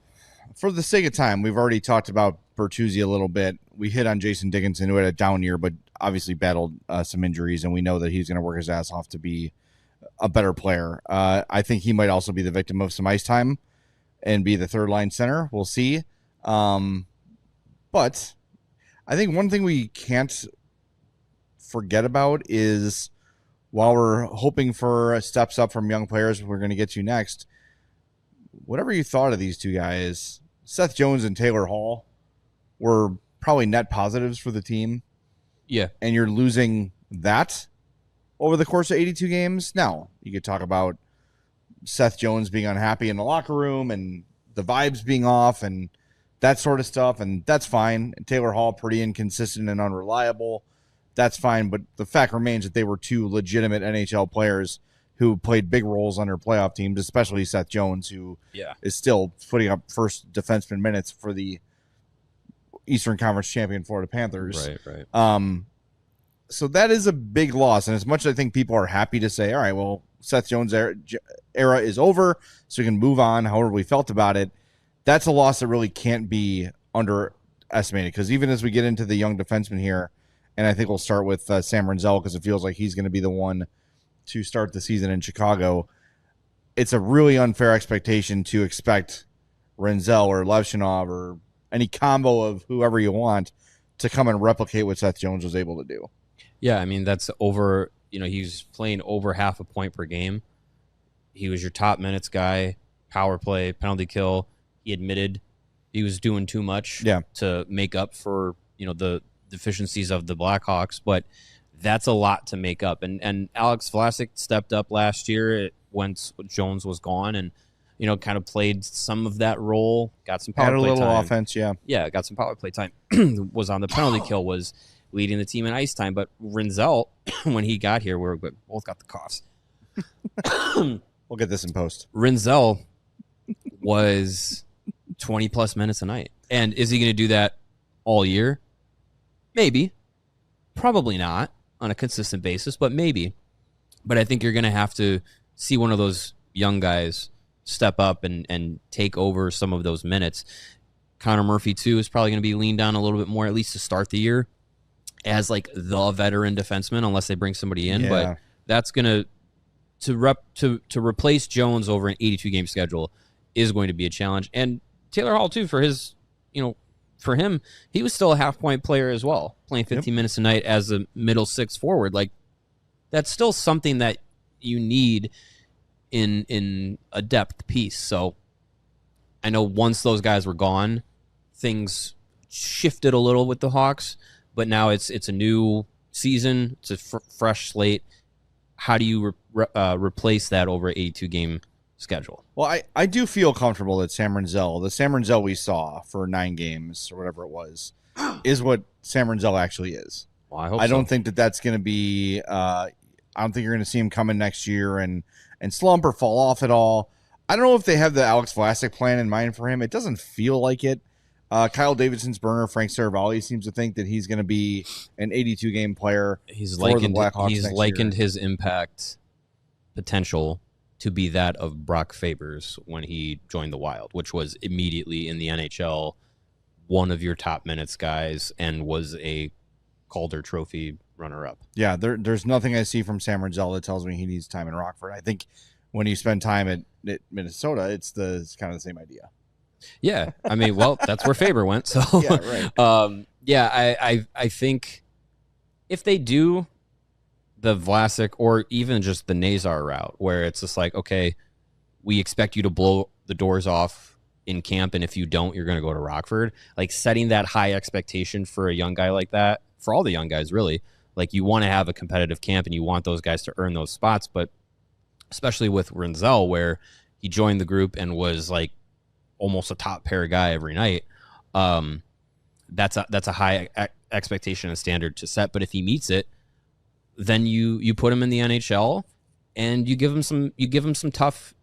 For the sake of time, we've already talked about Bertuzzi a little bit. We hit on Jason Dickinson, who had a down year, but obviously battled some injuries, and we know that he's going to work his ass off to be a better player. I think he might also be the victim of some ice time and be the third line center. We'll see. But I think one thing we can't forget about is, while we're hoping for steps up from young players we're going to get to next, whatever you thought of these two guys, Seth Jones and Taylor Hall were probably net positives for the team. Yeah. And you're losing that over the course of 82 games. Now, you could talk about Seth Jones being unhappy in the locker room and the vibes being off and that sort of stuff, and that's fine. And Taylor Hall, pretty inconsistent and unreliable. That's fine, but the fact remains that they were two legitimate NHL players who played big roles on their playoff teams, especially Seth Jones, who is still putting up first defenseman minutes for the Eastern Conference champion Florida Panthers. Right. So that is a big loss, and as much as I think people are happy to say, all right, well, Seth Jones' era is over, so we can move on, however we felt about it, that's a loss that really can't be underestimated, because even as we get into the young defensemen here, and I think we'll start with Sam Renzel because it feels like he's going to be the one to start the season in Chicago. It's a really unfair expectation to expect Renzel or Levshinov or any combo of whoever you want to come and replicate what Seth Jones was able to do. Yeah, I mean, that's over, he's playing over half a point per game. He was your top minutes guy, power play, penalty kill. He admitted He was doing too much to make up for, the deficiencies of the Blackhawks, but that's a lot to make up. And Alex Vlasic stepped up last year once Jones was gone and, kind of played some of that role, got some power play time. Had a little offense, Yeah, got some power play time. Was on the penalty kill, was leading the team in ice time. But Rinzel, when he got here, we both got the coughs. We'll get this in post. Rinzel was 20-plus minutes a night. And is he going to do that all year? Maybe. Probably not on a consistent basis, but maybe. But I think you're going to have to see one of those young guys step up and take over some of those minutes. Connor Murphy, too, is probably going to be leaned on a little bit more, at least to start the year, as like the veteran defenseman, unless they bring somebody in. Yeah. But that's going to replace Jones over an 82-game schedule is going to be a challenge. And Taylor Hall, too, for his, for him, he was still a half-point player as well, playing 15 minutes a night as a middle six forward. Like, that's still something that you need in a depth piece. So I know once those guys were gone, things shifted a little with the Hawks, but now it's a new season. It's a fresh slate. How do you replace that over an 82-game schedule? Well, I do feel comfortable that the Sam Rinzel we saw for 9 games or whatever it was, is what Sam Rinzel actually is. Well, I hope I don't think that's going to be I don't think you're going to see him coming next year and slump or fall off at all. I don't know if they have the Alex Vlasic plan in mind for him. It doesn't feel like it. Kyle Davidson's burner, Frank Saravalli, seems to think that he's going to be an 82-game player. He's likened his impact potential to be that of Brock Fabers when he joined the Wild, which was immediately in the NHL, one of your top minutes guys, and was a Calder Trophy runner-up. Yeah, there's nothing I see from Sam Rinzel that tells me he needs time in Rockford. I think when you spend time at Minnesota, it's kind of the same idea. Yeah, I mean, well, that's where Faber went. So yeah, right. I think if they do the Vlasic or even just the Nazar route, where it's just like, okay, we expect you to blow the doors off in camp, and if you don't, you're going to go to Rockford. Like, setting that high expectation for a young guy like that, for all the young guys, really. Like, you want to have a competitive camp, and you want those guys to earn those spots, but especially with Rinzel, where he joined the group and was like almost a top pair guy every night. That's a high expectation and standard to set. But if he meets it, then you put him in the NHL and you give him some tough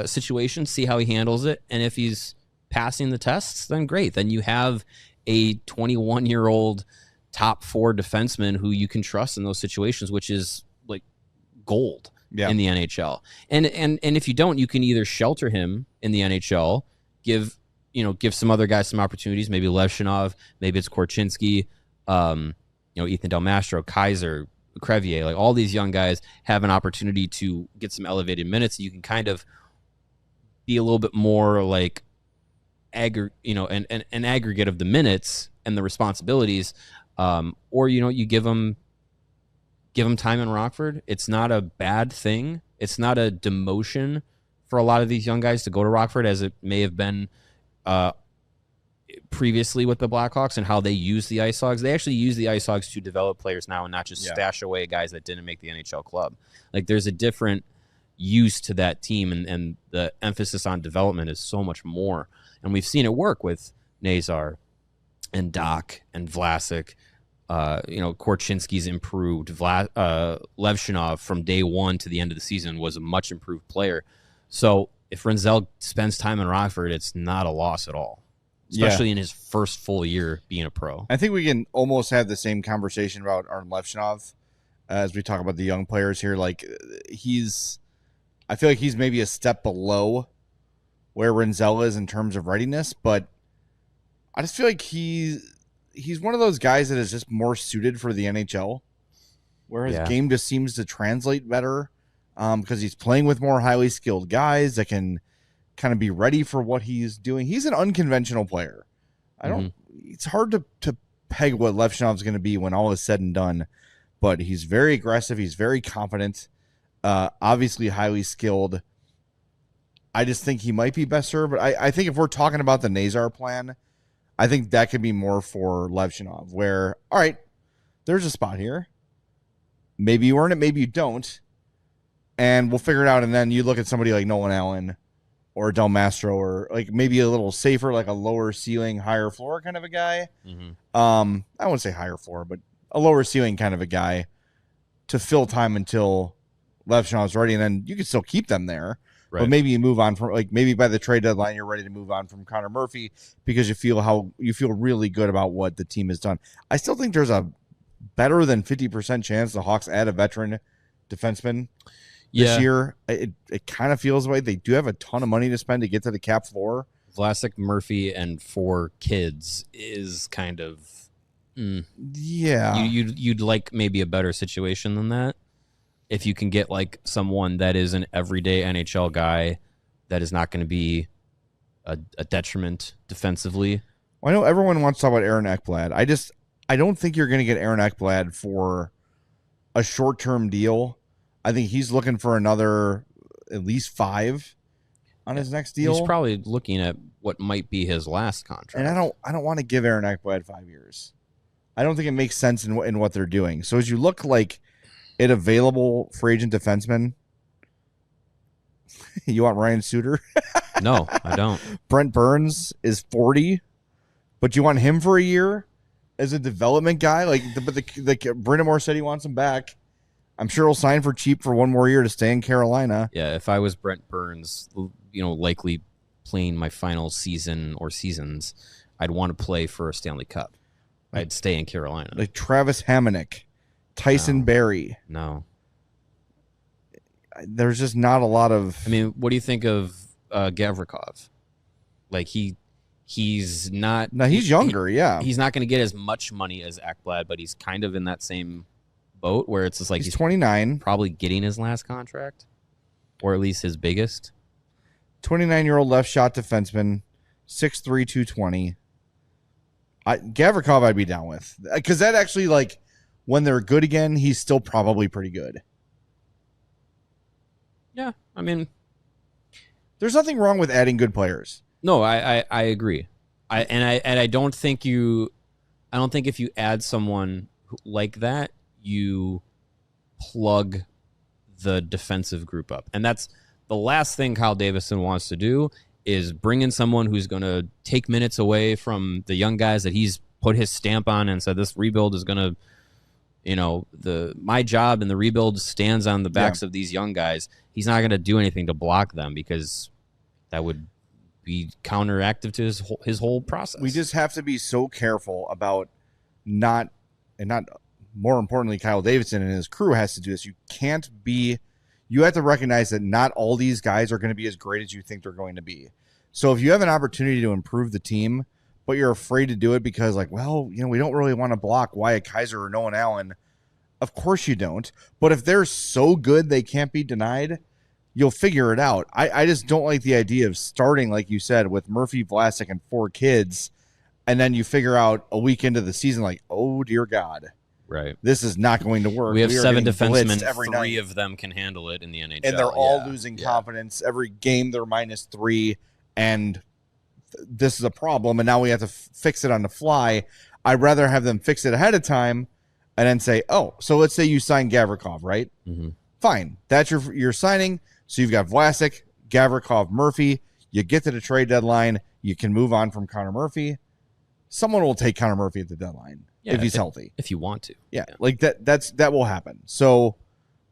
situations, see how he handles it. And if he's passing the tests, then great. Then you have a 21-year-old top 4 defenseman who you can trust in those situations, which is like gold in the NHL. And if you don't, you can either shelter him in the NHL, give some other guys some opportunities, maybe Levshinov, maybe it's Korchinski, Ethan Del Mastro, Kaiser, Crevier, like all these young guys have an opportunity to get some elevated minutes. You can kind of be a little bit more like an aggregate of the minutes and the responsibilities, or you give them time in Rockford. It's not a bad thing. It's not a demotion for a lot of these young guys to go to Rockford, as it may have been previously with the Blackhawks and how they use the Ice Hogs. They actually use the Ice Hogs to develop players now and not just stash away guys that didn't make the NHL club. Like, there's a different use to that team, and the emphasis on development is so much more. And we've seen it work with Nazar and Doc and Vlasic. Korchinski's improved. Levshinov from day one to the end of the season was a much improved player. So if Rinzel spends time in Rockford, it's not a loss at all, especially in his first full year being a pro. I think we can almost have the same conversation about Artem Levshinov as we talk about the young players here. Like, I feel like he's maybe a step below where Rinzel is in terms of readiness, but I just feel like he's one of those guys that is just more suited for the NHL, where his game just seems to translate better. Because he's playing with more highly skilled guys that can kind of be ready for what he's doing. He's an unconventional player. It's hard to peg what Levshinov's going to be when all is said and done, but he's very aggressive. He's very confident, obviously highly skilled. I just think he might be best served. But I think if we're talking about the Nazar plan, I think that could be more for Levchinov, where, all right, there's a spot here. Maybe you earn it, maybe you don't. And we'll figure it out. And then you look at somebody like Nolan Allen or Del Mastro, or like maybe a little safer, like a lower ceiling, higher floor kind of a guy. I wouldn't say higher floor, but a lower ceiling kind of a guy to fill time until Levchinov's ready. And then you can still keep them there. Right. But maybe you move on from, like, maybe by the trade deadline, you're ready to move on from Connor Murphy because you feel really good about what the team has done. I still think there's a better than 50% chance the Hawks add a veteran defenseman this year. It kind of feels like they do have a ton of money to spend to get to the cap floor. Vlasic, Murphy, and 4 kids is kind of You'd like maybe a better situation than that. If you can get like someone that is an everyday NHL guy that is not going to be a detriment defensively. Well, I know everyone wants to talk about Aaron Ekblad. I don't think you're going to get Aaron Ekblad for a short-term deal. I think he's looking for another at least 5 on his next deal. He's probably looking at what might be his last contract. And I don't want to give Aaron Ekblad 5 years. I don't think it makes sense in what they're doing. So as you look like at available free agent defensemen, you want Ryan Suter? No, I don't. Brent Burns is 40, but you want him for a year as a development guy? But Brindamore said he wants him back. I'm sure he'll sign for cheap for 1 more year to stay in Carolina. Yeah, if I was Brent Burns, likely playing my final season or seasons, I'd want to play for a Stanley Cup. I'd stay in Carolina. Like Travis Hamonic, Tyson Barrie. No. There's just not a lot of... I mean, what do you think of Gavrikov? Like, he's not... No, he's younger, yeah. He's not going to get as much money as Ekblad, but he's kind of in that same boat where it's just like he's 29. Probably getting his last contract, or at least his biggest. 29-year-old left shot defenseman, 6'3", 220. Gavrikov I'd be down with. Because that actually, like, when they're good again, he's still probably pretty good. Yeah, I mean... There's nothing wrong with adding good players. No, I agree. I don't think if you add someone like that, you plug the defensive group up. And that's the last thing Kyle Davison wants to do, is bring in someone who's going to take minutes away from the young guys that he's put his stamp on and said this rebuild is going to, my job in the rebuild stands on the backs of these young guys. He's not going to do anything to block them because that would be counteractive to his whole process. We just have to be so careful about not more importantly, Kyle Davidson and his crew has to do this. You have to recognize that not all these guys are going to be as great as you think they're going to be. So if you have an opportunity to improve the team, but you're afraid to do it because we don't really want to block Wyatt Kaiser or Nolan Allen, of course you don't. But if they're so good they can't be denied, you'll figure it out. I just don't like the idea of starting, like you said, with Murphy, Vlasic, and 4 kids, and then you figure out a week into the season, like, oh, dear God. Right. This is not going to work. We have 7 defensemen. 3 of them can handle it in the NHL. And they're all losing confidence. Every game they're -3, and this is a problem, and now we have to fix it on the fly. I'd rather have them fix it ahead of time and then say, oh, so let's say you sign Gavrikov, right? Mm-hmm. Fine. That's your signing. So you've got Vlasic, Gavrikov, Murphy. You get to the trade deadline. You can move on from Connor Murphy. Someone will take Connor Murphy at the deadline. Yeah, if he's healthy. If you want to. Yeah. Like that will happen. So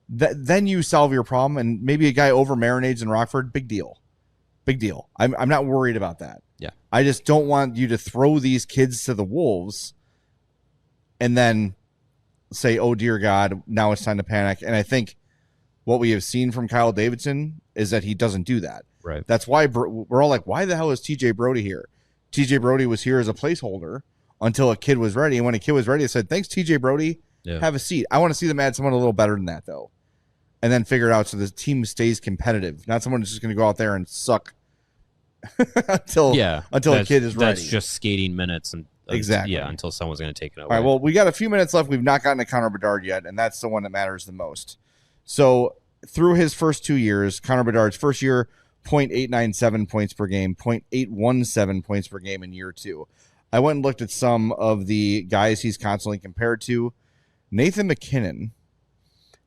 then you solve your problem, and maybe a guy over marinades in Rockford, big deal. Big deal. I'm not worried about that. Yeah. I just don't want you to throw these kids to the wolves and then say, oh, dear God, now it's time to panic. And I think what we have seen from Kyle Davidson is that he doesn't do that. Right. That's why we're all like, why the hell is TJ Brody here? TJ Brody was here as a placeholder until a kid was ready. And when a kid was ready, I said, thanks, TJ Brody. Yeah. Have a seat. I want to see them add someone a little better than that, though. And then figure it out so the team stays competitive. Not someone who's just going to go out there and suck until a kid is ready. That's just skating minutes. And exactly. Yeah, until someone's going to take it away. All right, well, we got a few minutes left. We've not gotten to Connor Bedard yet, and that's the one that matters the most. So through his first 2 years, Connor Bedard's first year, 0.897 points per game, 0.817 points per game in year 2. I went and looked at some of the guys he's constantly compared to. Nathan McKinnon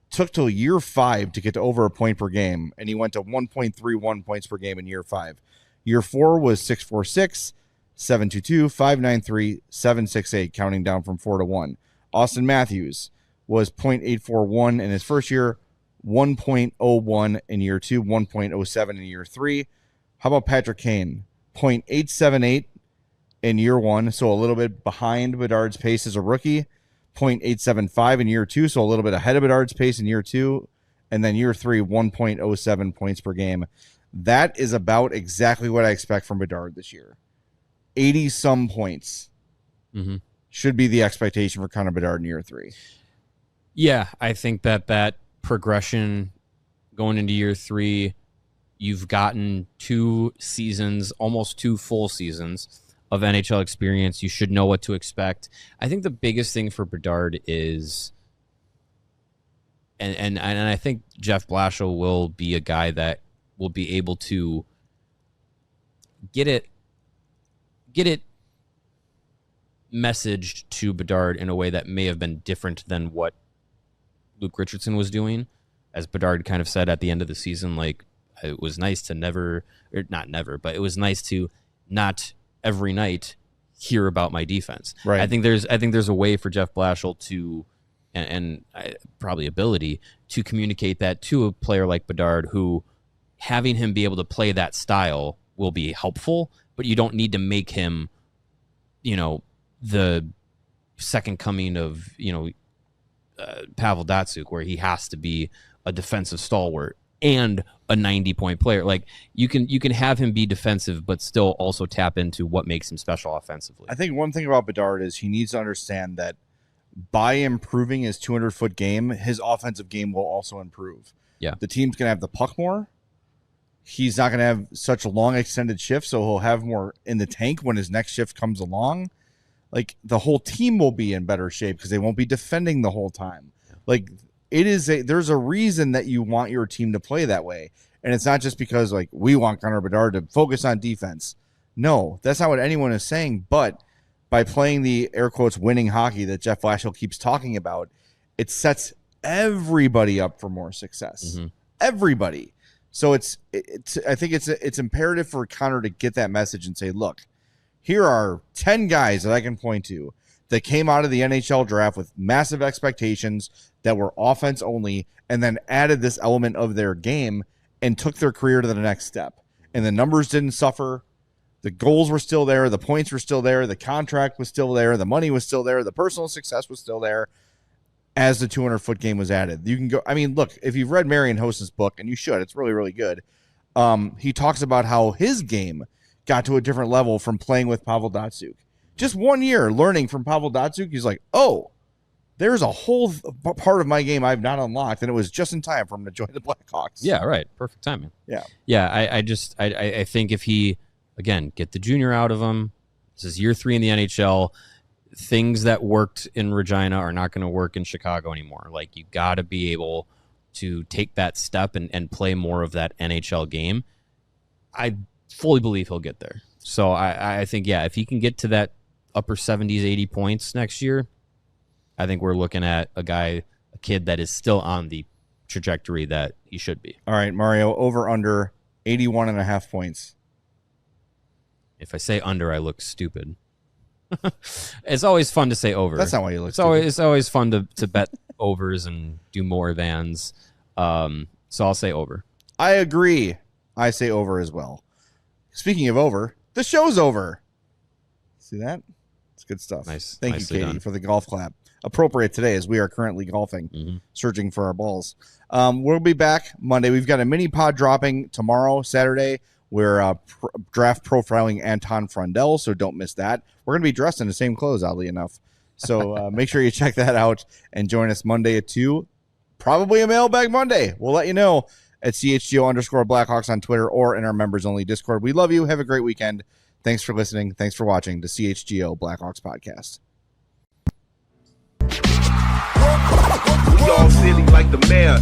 took till year 5 to get to over a point per game, and he went to 1.31 points per game in year 5. Year 4 was 646, 722, 593, 768, counting down from 4 to 1. Austin Matthews was 0.841 in his first year, 1.01 in year 2, 1.07 in year 3. How about Patrick Kane? 0.878 in year 1, so a little bit behind Bedard's pace as a rookie. 0.875 in year 2, so a little bit ahead of Bedard's pace in year 2. And then year 3, 1.07 points per game. That is about exactly what I expect from Bedard this year. 80-some points should be the expectation for Connor Bedard in year 3. Yeah, I think that progression going into year 3, you've gotten 2 seasons, almost 2 full seasons of NHL experience. You should know what to expect. I think the biggest thing for Bedard is, and I think Jeff Blashill will be a guy that will be able to get it messaged to Bedard in a way that may have been different than what Luke Richardson was doing. As Bedard kind of said at the end of the season, like, it was nice to it was nice to not every night hear about my defense. Right. I think there's a way for Jeff Blashill to, and probably ability to communicate that to a player like Bedard, who having him be able to play that style will be helpful, but you don't need to make him, the second coming of, Pavel Datsyuk, where he has to be a defensive stalwart and a 90-point player. Like, you can have him be defensive, but still also tap into what makes him special offensively. I think one thing about Bedard is he needs to understand that by improving his 200-foot game, his offensive game will also improve. Yeah. The team's going to have the puck more. He's not going to have such long extended shifts, so he'll have more in the tank when his next shift comes along. Like, the whole team will be in better shape because they won't be defending the whole time. Like, there's a reason that you want your team to play that way. And it's not just because, like, we want Connor Bedard to focus on defense. No, that's not what anyone is saying. But by playing the air quotes winning hockey that Jeff Blashill keeps talking about, it sets everybody up for more success. Everybody. So I think it's imperative for Connor to get that message and say, look, here are 10 guys that I can point to that came out of the NHL draft with massive expectations that were offense only, and then added this element of their game and took their career to the next step. And the numbers didn't suffer. The goals were still there. The points were still there. The contract was still there. The money was still there. The personal success was still there as the 200-foot game was added. You can go, I mean, look, if you've read Marion Host's book, and you should, it's really, really good. He talks about how his game got to a different level from playing with Pavel Datsyuk. Just 1 year learning from Pavel Datsyuk, he's like, oh, there's a whole part of my game I've not unlocked, and it was just in time for him to join the Blackhawks. Yeah, right. Perfect timing. Yeah. Yeah, I think if he, again, get the junior out of him, this is year 3 in the NHL, things that worked in Regina are not going to work in Chicago anymore. Like, you got to be able to take that step and play more of that NHL game. I fully believe he'll get there. So I think, yeah, if he can get to that upper 70s, 80 points next year, I think we're looking at a kid that is still on the trajectory that he should be. All right, Mario, over under 81.5 points. If I say under, I look stupid. It's always fun to say over. That's not why you look stupid. It's always fun to bet overs and do more thans. So I'll say over. I agree. I say over as well. Speaking of over, the show's over. See that? It's good stuff. Nice. Thank you, Katie, for the golf clap. Appropriate today as we are currently golfing, searching for our balls. We'll be back Monday. We've got a mini pod dropping tomorrow, Saturday. We're draft profiling Anton Frundell, so don't miss that. We're going to be dressed in the same clothes, oddly enough. So make sure you check that out and join us Monday at 2. Probably a mailbag Monday. We'll let you know at CHGO_Blackhawks on Twitter or in our members-only Discord. We love you. Have a great weekend. Thanks for listening. Thanks for watching the CHGO Blackhawks Podcast. We all silly like the mayor.